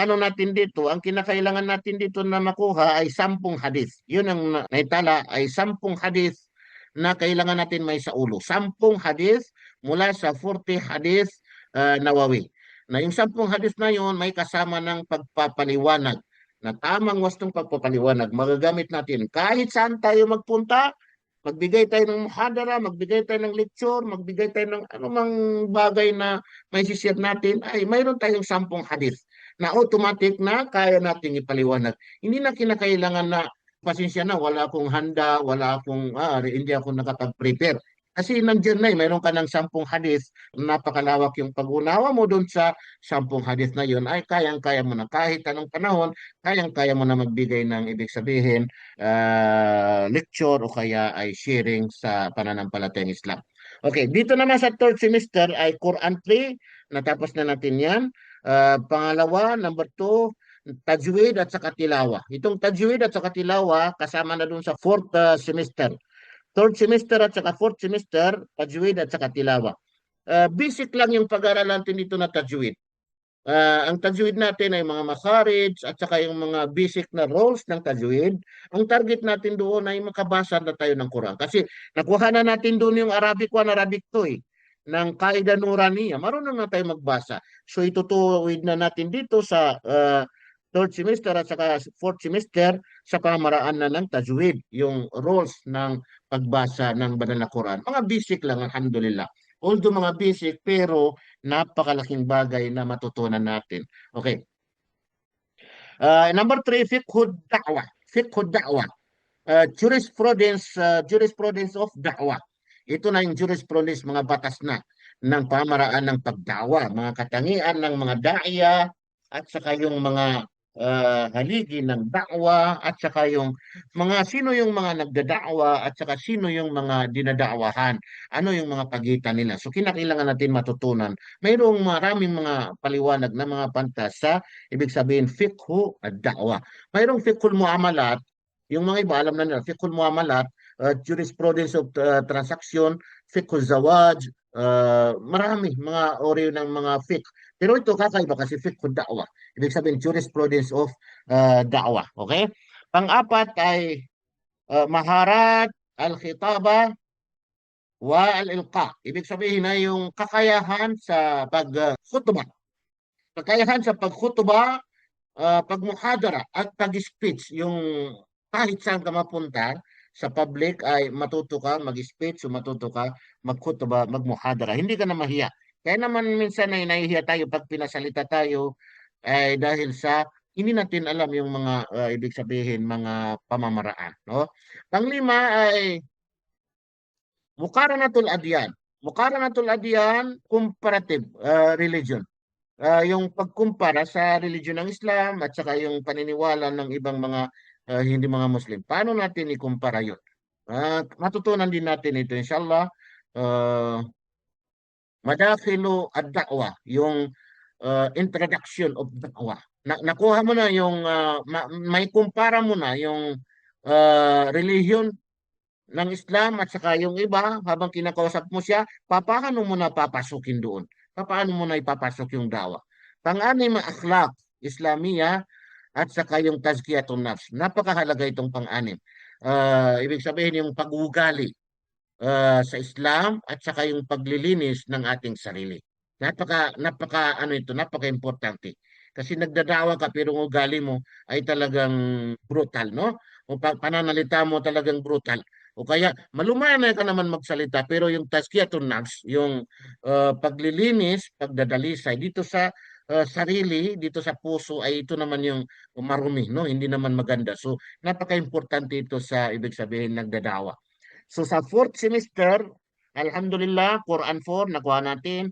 ano natin dito, ang kinakailangan natin dito na makuha ay 10 hadith. Yun ang naitala ay 10 hadith na kailangan natin may sa ulo. 10 hadith mula sa 40 hadith nawawi. Na yung 10 hadith na yun may kasama ng pagpapaliwanag na tamang wastong pagpapaliwanag. Magagamit natin kahit saan tayo magpunta, magbigay tayo ng muhadara, magbigay tayo ng lecture, magbigay tayo ng anumang bagay na may share natin, ay mayroon tayong 10 hadith na automatic na kaya nating ipaliwanag. Hindi na kinakailangan na, pasensya na, wala akong handa, hindi ako nakapag-prepare. Kasi nandiyan na mayroon ka ng 10 hadith, napakalawak yung pag-unawa mo doon sa 10 hadith na yun, ay kayang-kaya mo na kahit anong panahon, kayang-kaya mo na magbigay ng ibig sabihin, lecture o kaya ay sharing sa pananampalatayang Islam. Okay, dito naman sa third semester ay Quran 3, natapos na natin yan. Pangalawa, number 2, tajwid at saka tilawa. Itong tajwid at saka tilawa kasama na doon sa fourth semester. Third semester at saka fourth semester, tajwid at saka tilawa. Basic lang yung pag-aralan natin dito na tajwid. Ang tajwid natin ay mga makharij at saka yung mga basic na rules ng tajwid. Ang target natin doon ay makabasa na tayo ng Quran. Kasi nakuha na natin doon yung Arabic 1, Arabic 2 ng Qaida Nuraniya. Marunong na tayo magbasa. So itutuwid na natin dito sa third semester at saka fourth semester sa pamaraan na ng tajwid, yung rules ng pagbasa ng banal na Quran. Mga basic lang, alhamdulillah. Although mga basic, pero napakalaking bagay na matutunan natin. Okay. Number 3, fiqhud da'wah. Fiqhud da'wah. Jurisprudence of da'wah. Ito na yung jurisprudence, mga batas na ng pamaraan ng pagdawa, mga katangian ng mga da'ya at saka yung mga haligi ng da'wa at saka yung mga sino yung mga nagdada'wa at saka sino yung mga dinada'wahan, ano yung mga pagitan nila. So kinakailangan natin matutunan. Mayroong maraming mga paliwanag na mga pantas sa ibig sabihin fiqhu at da'wa. Mayroong fiqhul muamalat, yung mga iba alam na nila, fiqhul muamalat, jurisprudence of transaction, fiqhul zawaj, marami mga ori ng mga fiqh. Pero ito kakaiba kasi fiqh da'wah. Ibig sabihin jurisprudence of da'wah. Okay? Pang-apat ay maharat, al-khitaba, wa al-ilqa. Ibig sabihin na yung kakayahan sa pag-khutbah. Kakayahan sa pag-khutbah, pag-muhadara at pag-speech. Yung kahit saan ka mapunta sa public ay matuto ka mag-speech o matuto ka mag-khutbah, mag-muhadara. Hindi ka na mahiya. Kaya naman minsan ay nahihiya tayo pag pinasalita tayo ay dahil sa hindi natin alam yung mga ibig sabihin mga pamamaraan, no? Panglima ay muqaranatul adyan. Muqaranatul adyan, comparative religion. Yung pagkumpara sa religion ng Islam at saka yung paniniwala ng ibang mga hindi mga Muslim. Paano natin ikumpara yun? Matutunan din natin ito inshallah. Madakhilu ad-da'wa, yung introduction of da'wa. Nakuha mo na yung may kumpara mo na yung religion ng Islam at saka yung iba habang kinakausap mo siya, paano mo na papasukin doon? Paano mo na ipapasok yung da'wa? Pang-anim, akhlaq Islamiyah at saka yung tazkiyatun nafs. Napakahalaga itong pang-anim. Ibig sabihin yung pag-ugali sa Islam at saka yung paglilinis ng ating sarili. Napaka-importante. Kasi nagdadawa ka pero ang ugali mo ay talagang brutal, no? O pananalita mo talagang brutal. O kaya malumanay ka naman magsalita pero yung tazkiyatun nafs, yung paglilinis, pagdadalisay dito sa sarili, dito sa puso ay ito naman yung marumi, no? Hindi naman maganda. So napaka-importante ito sa ibig sabihin nagdadawa. So sa fourth semester, alhamdulillah, Quran 4 nakuha natin.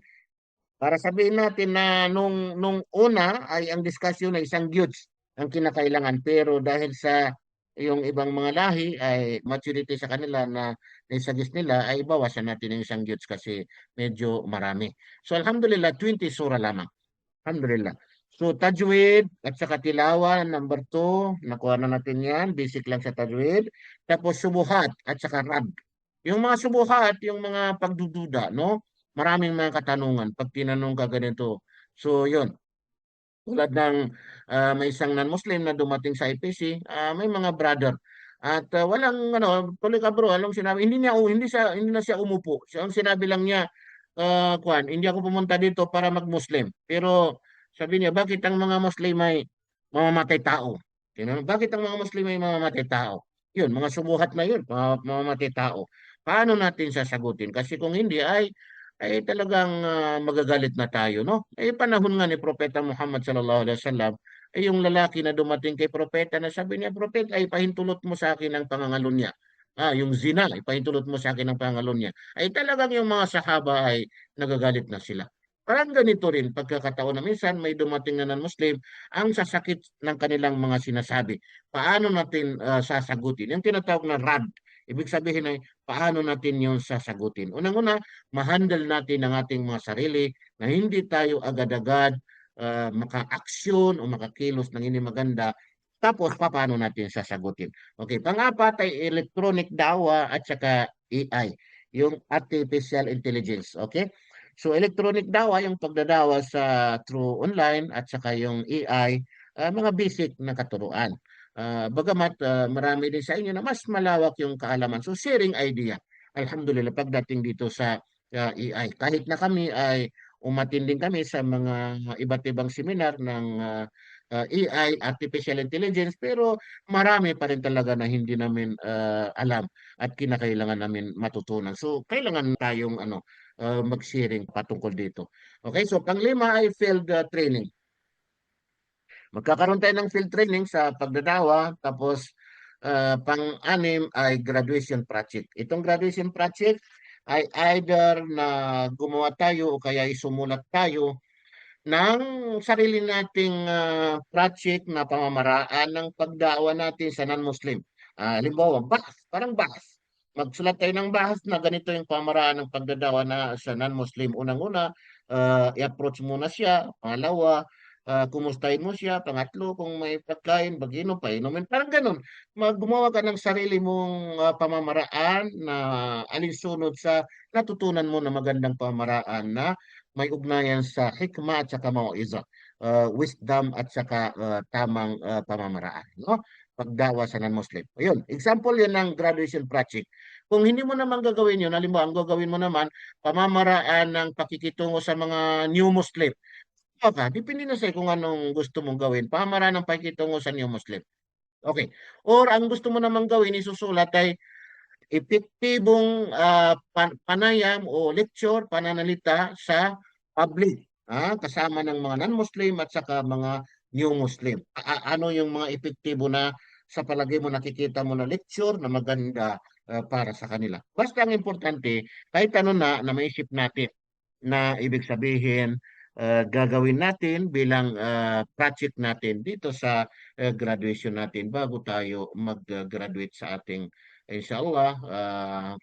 Para sabihin natin na nung una ay ang discussion ay isang huge. ang kinakailangan. Pero dahil sa yung ibang mga lahi ay maturity sa kanila na naisagis nila ay bawasan natin yung isang gets kasi medyo marami. So alhamdulillah 20 sura lamang. Alhamdulillah. So tajwid at saka tilawa number 2, nakuha na natin yan, basic lang sa tajwid. Tapos subuhat at saka rad. Yung mga subuhat, yung mga pagdududa, no? Maraming mga katanungan pag tinanong ka ganito. So yun, tulad ng may isang non-Muslim na dumating sa IPC, may mga brother. At walang ano, tuloy ka bro, anong sinabi? Hindi na siya umupo. Siya ang sinabi lang niya, kwan, hindi ako pumunta dito para mag-Muslim. Pero sabi niya, bakit ang mga Muslim ay mamamatay tao? Bakit ang mga Muslim ay mamamatay tao? Yun, mga subuhat na yun, mamamatay tao. Paano natin sasagutin? Kasi kung hindi ay talagang magagalit na tayo, no? Panahon nga ni Propeta Muhammad sallallahu alaihi wasallam, yung lalaki na dumating kay propeta na sabi niya, propeta, ay pahintulot mo sa akin ang pangangalon niya. Yung zina, ay pahintulot mo sa akin ang pangangalon niya. Ay talagang yung mga sahaba ay nagagalit na sila. Parang ganito rin, pagkakataon na minsan may dumating na non-Muslim, ang sasakit ng kanilang mga sinasabi. Paano natin sasagutin? Yung tinatawag na rad. Ibig sabihin ay paano natin yung sasagutin. Unang-una, ma-handle natin ang ating mga sarili na hindi tayo agad-agad maka-aksyon o makakilos ng hindi maganda. Tapos, paano natin sasagutin? Okay, pang-apat ay electronic dawa at saka AI, yung artificial intelligence. Okay? So, electronic dawa, yung pagdadawa sa through online at saka yung AI, mga basic na katuruan. Bagamat marami din sa inyo na mas malawak yung kaalaman. So, sharing idea. Alhamdulillah, pagdating dito sa AI. Kahit na kami ay umattend din kami sa mga iba't ibang seminar ng AI, Artificial Intelligence, pero marami pa rin talaga na hindi namin alam at kinakailangan namin matutunan. So, kailangan tayong mag-sharing patungkol dito. Okay, so panglima ay field training. Magkakaroon tayo ng field training sa pagdadawa, tapos pang-anim ay graduation project. Itong graduation project ay either na gumawa tayo o kaya isumulat tayo ng sarili nating project na pamamaraan ng pagdawa natin sa non-Muslim. Halimbawa, bahas, parang bahas. Magsulat tayo ng bahas na ganito yung pamamaraan ng pagdadawa na sa non-Muslim. Unang-una, i-approach muna siya. Pangalawa, kumustahin mo siya. Pangatlo, kung may pagkain, bagino, painumin. Parang ganun. Gumawa ka ng sarili mong pamamaraan na alinsunod sa natutunan mo na magandang pamamaraan na may ugnayan sa hikma at saka mauiza, wisdom at saka tamang pamamaraan, no? Pagdawa sa non-Muslim. Ayun, example yun ng graduation project. Kung hindi mo naman gagawin yun, halimbawa, ang gagawin mo naman, pamamaraan ng pakikitungo sa mga new Muslim. Depende na sa'yo kung anong gusto mong gawin. Pamamaraan ng pakikitungo sa new Muslim. Okay. Or ang gusto mo naman gawin, isusulat ay epektibong panayam o lecture, pananalita sa public, kasama ng mga non-Muslim at saka mga new Muslim. Ano yung mga epektibo na sa palagay mo nakikita mo na lecture na maganda para sa kanila. Basta ang importante, kahit ano na maisip natin na ibig sabihin gagawin natin bilang project natin dito sa graduation natin bago tayo mag-graduate sa ating inshallah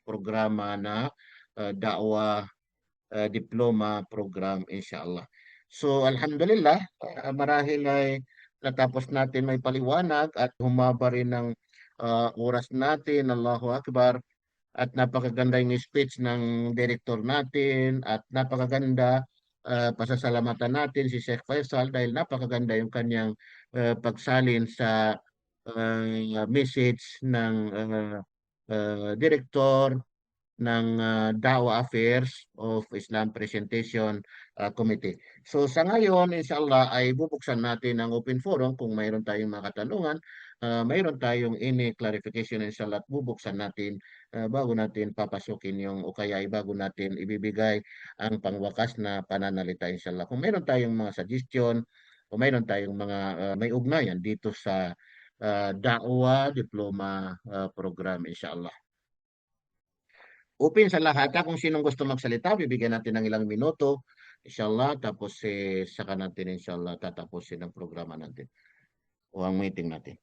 programa na da'wa diploma program inshallah. So alhamdulillah, marahil ay natapos natin may paliwanag at humaba rin ng oras natin. Allahu Akbar. At napakaganda yung speech ng director natin at napakaganda pasasalamatan natin si Sheikh Faisal dahil napakaganda yung kanyang pagsalin sa message ng director ng Dawah Affairs of Islam Presentation Committee. So sa ngayon, inshallah, ay bubuksan natin ang open forum kung mayroon tayong mga katanungan, mayroon tayong any clarification, inshallah, at bubuksan natin bago natin papasukin yung o kaya ay bago natin ibibigay ang pangwakas na pananalita, inshallah. Kung mayroon tayong mga suggestion o mayroon tayong mga may ugnayan dito sa Da'wa Diploma Program, inshallah. Open sa lahat. Kung sinong gusto magsalita, bibigyan natin ng ilang minuto. Inshallah, tapos saka natin inshallah tatapusin ang programa natin. o ang meeting natin.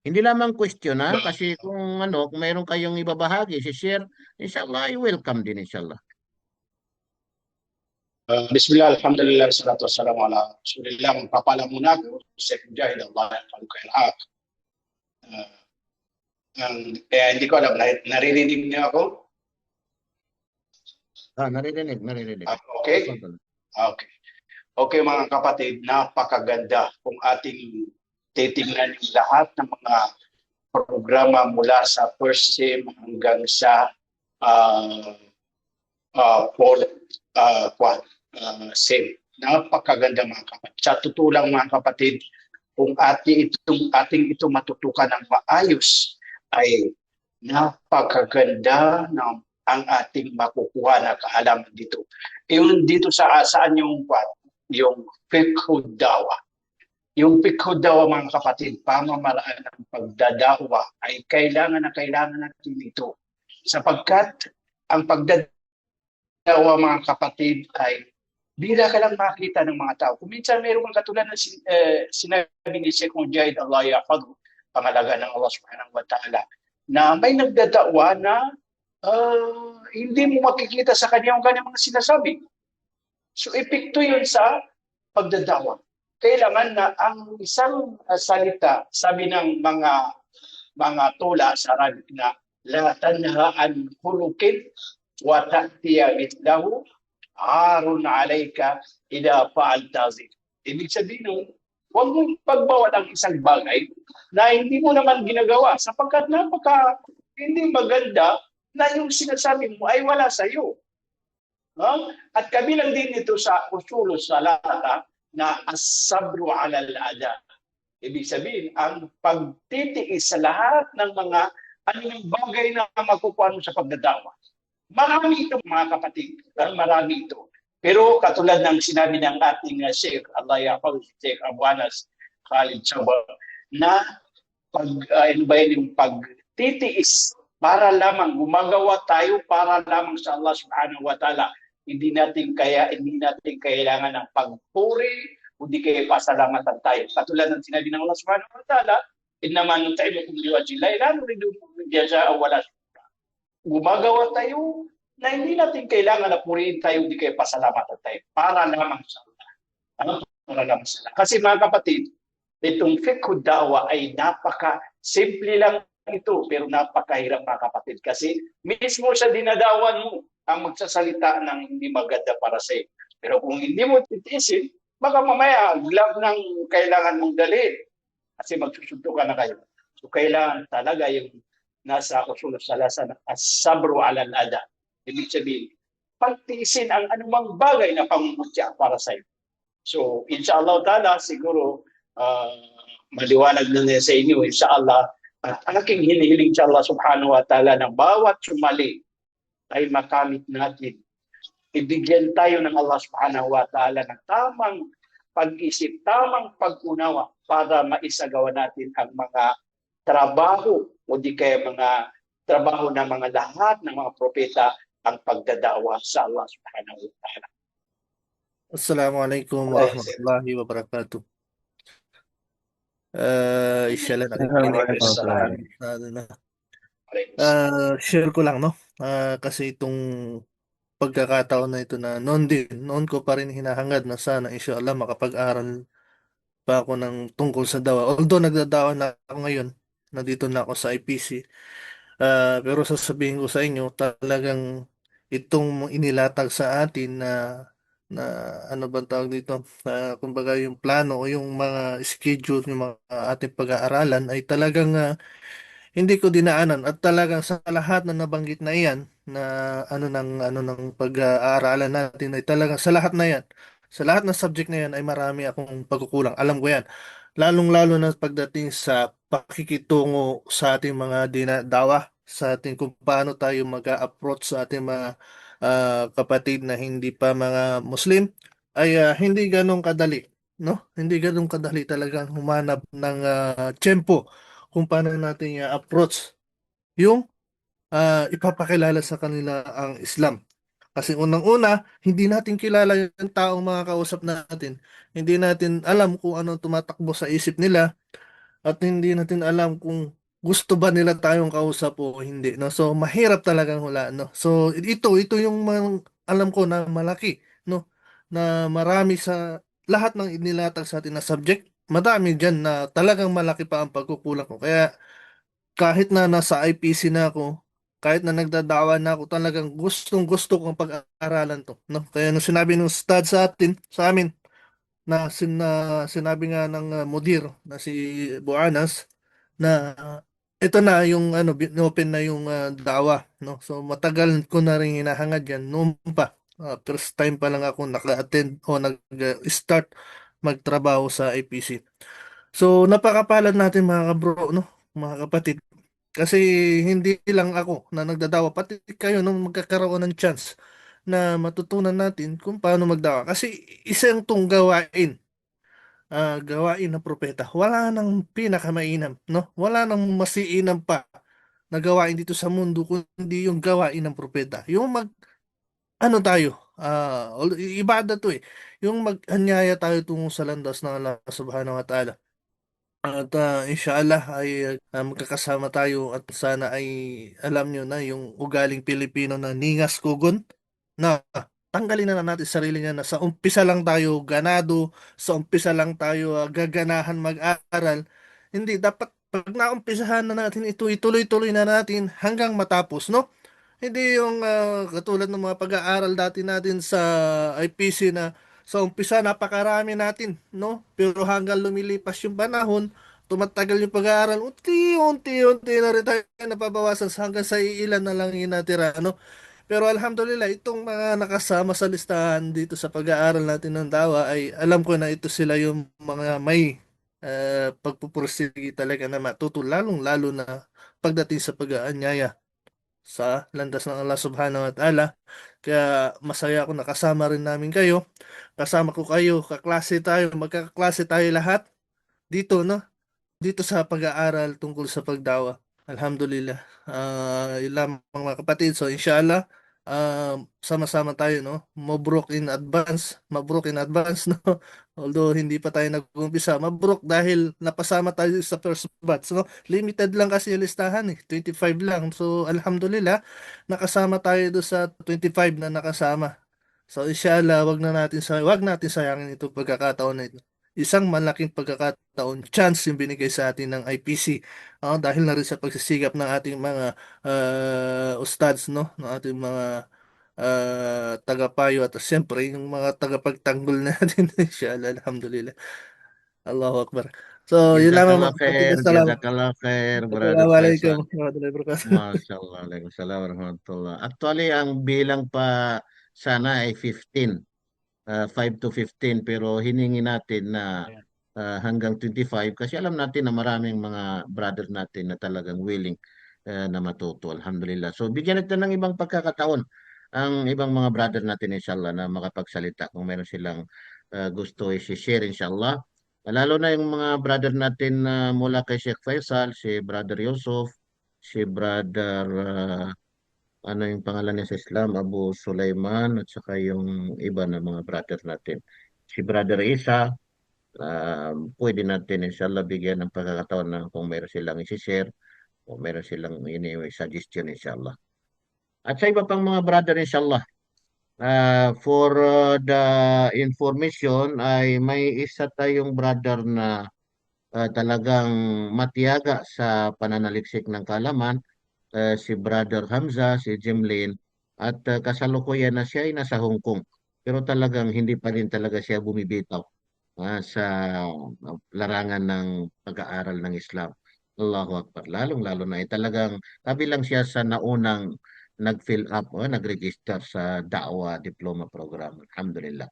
Hindi lamang question ha, kasi kung kung mayroon kayong ibabahagi, share, inshallah, I welcome din inshallah. Bismillah, alhamdulillah, salatu wassalamu ala rasulillah. Magpapala muna ako sa Mujahid, Allah ang kailhaq. Hindi ko alam, naririnig niyo ako? Naririnig. Okay. Okay. Okay mga kapatid, napakaganda kung ating titingnan yung lahat ng mga programa mula sa first SIM hanggang sa SIM. Napakaganda mga kapatid. Sa tutulang mga kapatid, kung ating ito matutukan ng maayos, ay napakaganda ng ang ating makukuha na kaalaman dito. Yung dito saan yung fiqhud dawa. Yung fiqhud dawa mga kapatid, pamamaraan ng pagdadawa ay kailangan natin ito. Sapagkat ang pagdadawa mga kapatid ay bila ka lang makita ng mga tao. Kung minsan mayroon kang katulad na sinabi ni Sheikh Mujahid, Allah yahfadhu, pangalaga ng Allah subhanahu wa ta'ala, na may nagdadawa na hindi mo makikita sa kanya yung kanyang mga sinasabi. So, epekto yun sa pagdadawa. Kailangan na ang isang salita, sabi ng mga tula sa Arabic na, la tanha an khuluqin wa ta'tiya mithlahu arun alayka ila fa'al tazim. Ibig sabihin, huwag mong pagbawal ang isang bagay na hindi mo naman ginagawa sapagkat hindi maganda na yung sinasabi mo ay wala sa iyo. At kabilang din ito sa usul salata na as-sabru 'ala al-ada. Ibig sabihin, ang pagtitiis sa lahat ng mga anumang bagay na makukuha mo sa pagdadawa. Marami ito mga kapatid, marami ito. Pero katulad ng sinabi ng ating Sheikh, Allah yahfadhu, Sheikh Abu Anas Khalid Sabar, na yung pagtitiis para lamang gumagawa tayo para lamang sa Allah subhanahu wa ta'ala. Hindi natin kailangan ng pagpuri, hindi kaya pasalamatan tayo. Katulad ng sinabi ng Allah subhanahu wa ta'ala, innama nut'imukum liwajhillahi la nuridu minkum jazaa'an wala syukra. Gumagawa tayo na hindi natin kailangan na purihin tayo, hindi kaya pasalamatan tayo. Para lamang sa Allah. Para lamang sa Allah. Kasi mga kapatid, itong fiqhud da'wa ay napaka-simple lang ito, pero napakahirap mga kapatid. Kasi mismo sa dinadawan mo ang magsasalita ng hindi maganda para sa iyo. Pero kung hindi mo titiisin, baka mamaya glove ng kailangan mong dalhin. Kasi magsusunto ka na kayo. So kailangan talaga yung nasa usul salasa na as-sabru 'ala al-ada. Ibig sabihin, pagtiisin ang anumang bagay na pangungutya para sa iyo. So inshallah ta'ala, siguro maliwanag na niya sa inyo, inshallah. At aking hinihiling sa Allah subhanahu wa ta'ala na bawat sumali ay makamit natin. Ibigyan tayo ng Allah subhanahu wa ta'ala ng tamang pag-isip, tamang pag-unawa para maisagawa natin ang mga trabaho o di kaya mga trabaho ng mga lahat ng mga propeta ang pagdadawa sa Allah subhanahu wa ta'ala. Assalamualaikum warahmatullahi wabarakatuh. Inshallah share ko lang kasi itong pagkakataon na ito na noon ko pa rin hinahangad na sana inshallah makapag-aral pa ako ng tungkol sa dawa. Although nagdadawa na ako ngayon, nandito na ako sa IPC. Pero sasabihin ko sa inyo, talagang itong inilatag sa atin na ano bang tawag dito, kumbaga yung plano o yung mga schedule, yung mga ating pag-aaralan ay talagang hindi ko dinaanan at talagang sa lahat na nabanggit na iyan na ano ng pag-aaralan natin ay talagang sa lahat na yan, sa lahat ng subject na yan ay marami akong pagkukulang. Alam ko yan. Lalong-lalo na pagdating sa pakikitungo sa ating mga dinadawa, sa ating kung paano tayo mag-approach sa ating mga kapatid na hindi pa mga Muslim ay hindi ganong kadali, no? Hindi ganong kadali talagang humanap ng tiyempo kung paano natin approach yung ipapakilala sa kanila ang Islam. Kasi unang-una, hindi natin kilala yung taong mga kausap natin. Hindi natin alam kung ano tumatakbo sa isip nila at hindi natin alam kung gusto ba nila tayong kausap o hindi, no? So mahirap talagang hulaan, no? So ito yung alam ko na malaki, no? Na marami sa lahat ng inilatag sa atin na subject, madami diyan na talagang malaki pa ang pagkukulang ko. Kaya kahit na nasa IPC na ako, kahit na nagdadawa na ako, talagang gustong-gusto kong pag-aralan to, no? Kaya nung sinabi ng stud sa atin, sa amin, sinabi nga ng mudir na si Buanas na ito na yung ano open na yung dawa, no. So matagal ko na rin hinahangad yan noon pa. First time pa lang ako naka-attend o nag-start magtrabaho sa IPC. So napakapalad natin mga kabro, no, mga kapatid. Kasi hindi lang ako na nagdadawa, pati kayo nung magkakaroon ng chance na matutunan natin kung paano magdawa. Kasi isang tong gawain, gawain ng propeta. Wala nang pinakamainam, no? Wala nang masiinam pa na gawain dito sa mundo kundi yung gawain ng propeta. Yung ano tayo, ibada to eh. Yung mag-anyaya tayo tungo sa landas ng Allah Subhanahu wa Ta'ala. At inshallah ay magkakasama tayo at sana ay alam nyo na yung ugaling Pilipino na ningas kugon na tanggalin na natin sarili nga na sa umpisa lang tayo ganado, sa umpisa lang tayo gaganahan mag-aral. Hindi, dapat pag naumpisahan na natin ito, ituloy-tuloy na natin hanggang matapos, no? Hindi yung katulad ng mga pag-aaral dati natin sa IPC na sa umpisa napakarami natin, no? Pero hanggang lumilipas yung panahon, tumatagal yung pag-aaral, unti-unti na rin tayo napabawasan hanggang sa iilan na lang yung natira, no? Pero alhamdulillah, itong mga nakasama sa listahan dito sa pag-aaral natin ng dawa ay alam ko na ito sila yung mga may pagpupursige talaga na matuto, lalong-lalo na pagdating sa pag-aanyaya sa landas ng Allah Subhanahu wa Ta'ala. Kaya masaya ako nakasama rin namin kayo. Kasama ko kayo, kaklase tayo, magkakaklase tayo lahat dito, no? Dito sa pag-aaral tungkol sa pagdawa. Alhamdulillah. Yun lamang mga kapatid. So inshallah, sama-sama tayo, no? Mabruk in advance, no? Although hindi pa tayo nag-umpisa. Mabruk dahil napasama tayo sa first batch, no? Limited lang kasi yung listahan, eh. 25 lang. So alhamdulillah, nakasama tayo do sa 25 na nakasama. So inshallah, wag natin sayangin itong pagkakataon na ito. Isang malaking pagkakataon, chance yung binigay sa atin ng IPC. Dahil na rin sa pagsisigap ng ating mga ustads, no? Ng ating mga tagapayo at siyempre yung mga tagapagtanggol natin. Inshallah, alhamdulillah. Allahu Akbar. So, yun lamang mga kapatid. Salamat. Jazakallah khair, Brother Assalamualaikum Faisal. warahmatullahi wabarakatuh. Mashallah, Waalaikumsalam warahmatullah. Actually, ang bilang pa sana ay 15, 5 to 15, pero hiningi natin na hanggang 25 kasi alam natin na maraming mga brother natin na talagang willing na matuto. Alhamdulillah. So, bigyan natin ng ibang pagkakataon ang ibang mga brother natin inshallah na makapagsalita kung meron silang gusto i-share inshallah. Lalo na yung mga brother natin na mula kay Sheikh Faisal, si Brother Yusuf, si Brother, ano yung pangalan niya sa Islam, Abu Sulaiman, at saka yung iba na mga brother natin. Si Brother Isa, pwede natin inshallah bigyan ng pagkakataon na kung meron silang isi-share o meron silang suggestion inshallah. At sa iba pang mga brother inshallah, for the information ay may isa tayong brother na talagang matiyaga sa pananaliksik ng kalaman, si Brother Hamza, si Jimlin, at kasalukuyan na siya ay nasa Hong Kong. Pero talagang hindi pa rin talaga siya bumibitaw sa larangan ng pag-aaral ng Islam. Allahu Akbar. Lalong-lalo na talagang kabilang siya sa naunang nag-fill up o nag-register sa Da'wa Diploma Program. Alhamdulillah.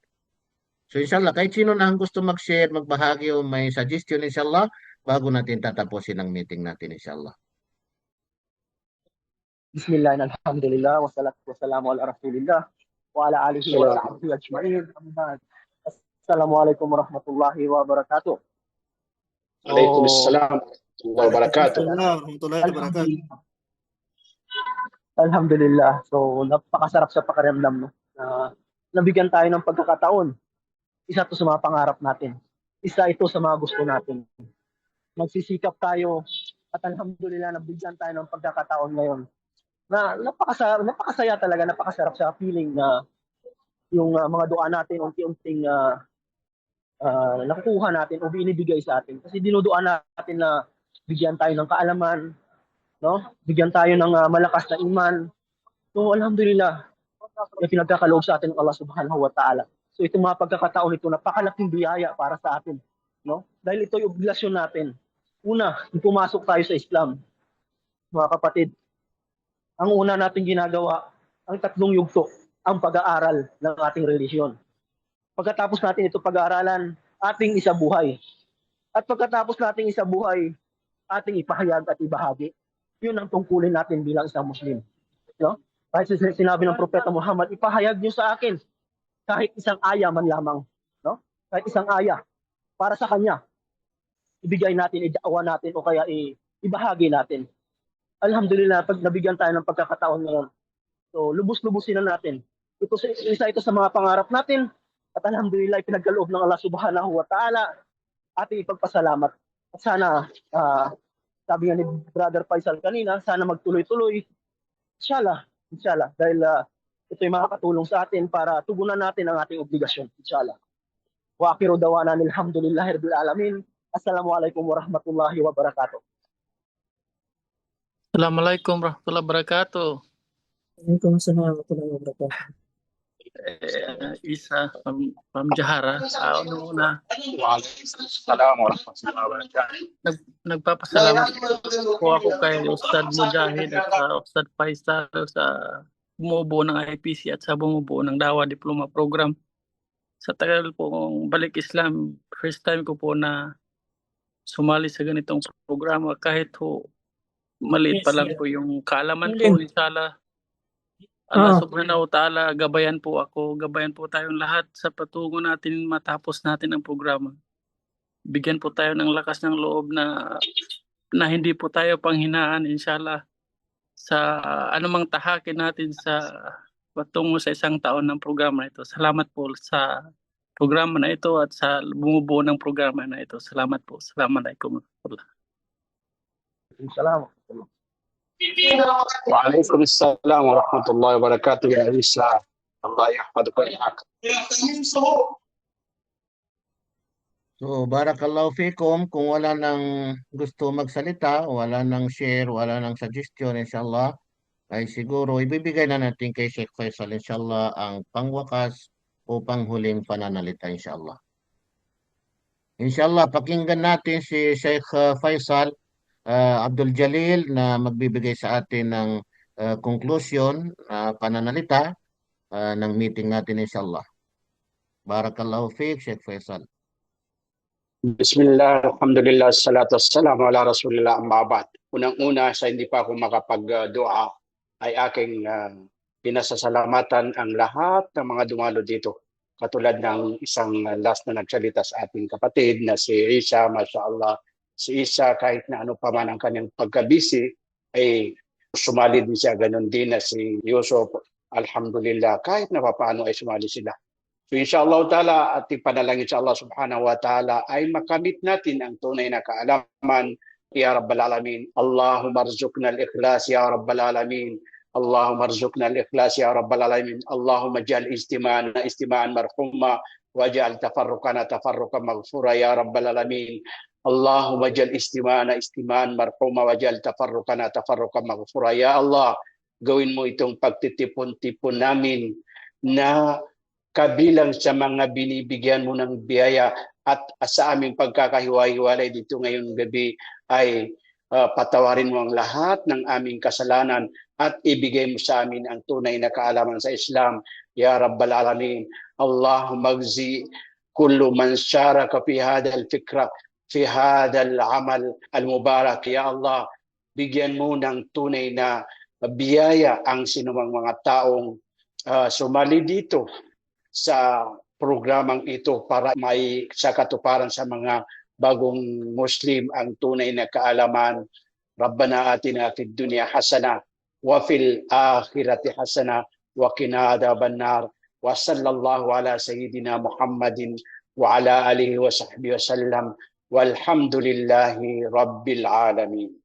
So inshallah, kahit sino na ang gusto mag-share, magbahagi o may suggestion inshallah, bago natin tatapusin ang meeting natin inshallah. Bismillah, alhamdulillah, wassalatu wassalamu ala rasulillah wa ala alihi wa sahbihi ajma'in. Assalamualaikum warahmatullahi wabarakatuh. Waalaikumsalam warahmatullahi wabarakatuh. Warahmatullahi wabarakatuh. Alhamdulillah. So, napakasarap sa pakiramdam, no? Na nabigyan tayo ng pagkakataon. Isa to sa mga pangarap natin. Isa ito sa mga gusto natin. Magsisikap tayo at alhamdulillah nabigyan tayo ng pagkakataon ngayon. Na napakasaya talaga, napakasarap sa feeling na yung mga dua natin unti-unting nakukuha natin o binibigay sa atin. Kasi dinuduan natin na bigyan tayo ng kaalaman, no? Bigyan tayo ng malakas na iman. So alhamdulillah, na pinagkakaloob sa atin ng Allah Subhanahu wa Ta'ala. So itong mga pagkakataon ito, napakalaking biyaya para sa atin, no? Dahil ito yung obligasyon natin. Una, pumasok tayo sa Islam, mga kapatid. Ang una natin ginagawa, ang tatlong yugto, ang pag-aaral ng ating relihiyon. Pagkatapos natin ito pag-aaralan, ating isabuhay. At pagkatapos nating isabuhay, ating ipahayag at ibahagi. Yun ang tungkulin natin bilang isang Muslim. No? Kahit sinabi ng Propeta Muhammad, ipahayag niyo sa akin kahit isang aya man lamang. No? Kahit isang aya para sa kanya. Ibigay natin, idaawa natin o kaya ibahagi natin. Alhamdulillah, pag nabigyan tayo ng pagkakataon ngayon, so lubos-lubusin na natin. Isa ito sa mga pangarap natin at alhamdulillah, pinagkaloob ng Allah Subhanahu wa Ta'ala ating ipagpasalamat. At sana, sabi nga ni Brother Faisal kanina, sana magtuloy-tuloy. Inshallah, dahil ito yung makakatulong sa atin para tugunan natin ang ating obligasyon. Inshallah. Wa akhiru dawana alhamdulillahi rabbil alamin. Assalamualaikum warahmatullahi wabarakatuh. Assalamualaikum warahmatullahi wabarakatuh. Waalaikumsalam warahmatullahi wabarakatuh. Isa from Jahara. Ano na, Waalaikumsalam warahmatullahi wabarakatuh. nagpapasalamat po ako kay Ustad Mujahid at Ustad Faisal sa bumubuo ng IPC at sa bumubuo ng Dawa Diploma Program. Sa tagal pong balik Islam, first time ko po na sumali sa ganitong programa kahit ho maliit pa lang po yung kaalaman ko. Inshallah, Allah Subhanahu wa Ta'ala, gabayan po ako, gabayan po tayong lahat sa patungo natin matapos natin ang programa. Bigyan po tayo ng lakas ng loob na hindi po tayo panghinaan, inshallah, sa anumang tahakin natin sa patungo sa isang taon ng programa ito. Salamat po sa programa na ito at sa bumubuo ng programa na ito. Salamat po. Assalamualaikum. Salamat. Waalaikumsalam warahmatullahi wabarakatuh. Ya Isa, Allah yahfaduk wa yahfaduk. So, barakallahu fikum. Kung wala nang gusto magsalita, wala nang share, wala nang suggestion, inshallah, ay siguro ibibigay na natin kay Sheikh Faisal, inshallah, ang pangwakas o panghuling pananalita, inshallah. Inshallah, pakinggan natin si Sheikh Faisal Abdul Jalil na magbibigay sa atin ng conclusion, pananalita ng meeting natin, inshallah. Barakallahu fiik, Sheikh Faisal. Bismillah, alhamdulillah, salatu wassalamu ala rasulillah, amma ba'd. Unang-una, sa hindi pa ako makapag-dua, ay aking pinasasalamatan ang lahat ng mga dumalo dito. Katulad ng isang last na nagsalita sa ating kapatid na si Isa, mashallah. Si Isa, kahit na ano pa man ang kanyang pagkabisi, ay sumali din siya. Ganon din na si Yusuf, alhamdulillah, kahit na paano ay sumali sila. So inshallah ta'ala, at ipanalangin sa Allah subhanahu wa ta'ala ay makamit natin ang tunay na kaalaman. Ya Rabbal Alamin, Allahumma arzuqna al-ikhlas ya Rabbal Alamin. Allahumma arzuqna al-ikhlas ya Rabbal Alamin. Allahumma ja'al istima'an marhuma waj'al tafarruqana tafarruqan maghfura ya Rabbal Alamin. Allahumma ja'al istima'an marhuma waj'al tafarruqana tafarruqan maghfura ya Allah. Gawin mo itong pagtitipon-tipon namin na kabilang sa mga binibigyan mo ng biyaya at sa aming pagkakahiwa-hiwalay dito ngayong gabi ay patawarin mo ang lahat ng aming kasalanan at ibigay mo sa amin ang tunay na kaalaman sa Islam. Ya Rabbal Alamin, Allahumma gzi kullu man syaraka fi hadal fikra, fi hadal amal al-mubarak. Ya Allah, bigyan mo ng tunay na biyaya ang sinumang mga taong sumali dito sa programang ito para may sa katuparan sa mga bagong Muslim ang tunay na kaalaman. Rabbana atina fid dunya hasana وفي الآخرة حسنة وقنا عذاب النار وصلى الله على سيدنا محمد وعلى آله وصحبه وسلم والحمد لله رب العالمين.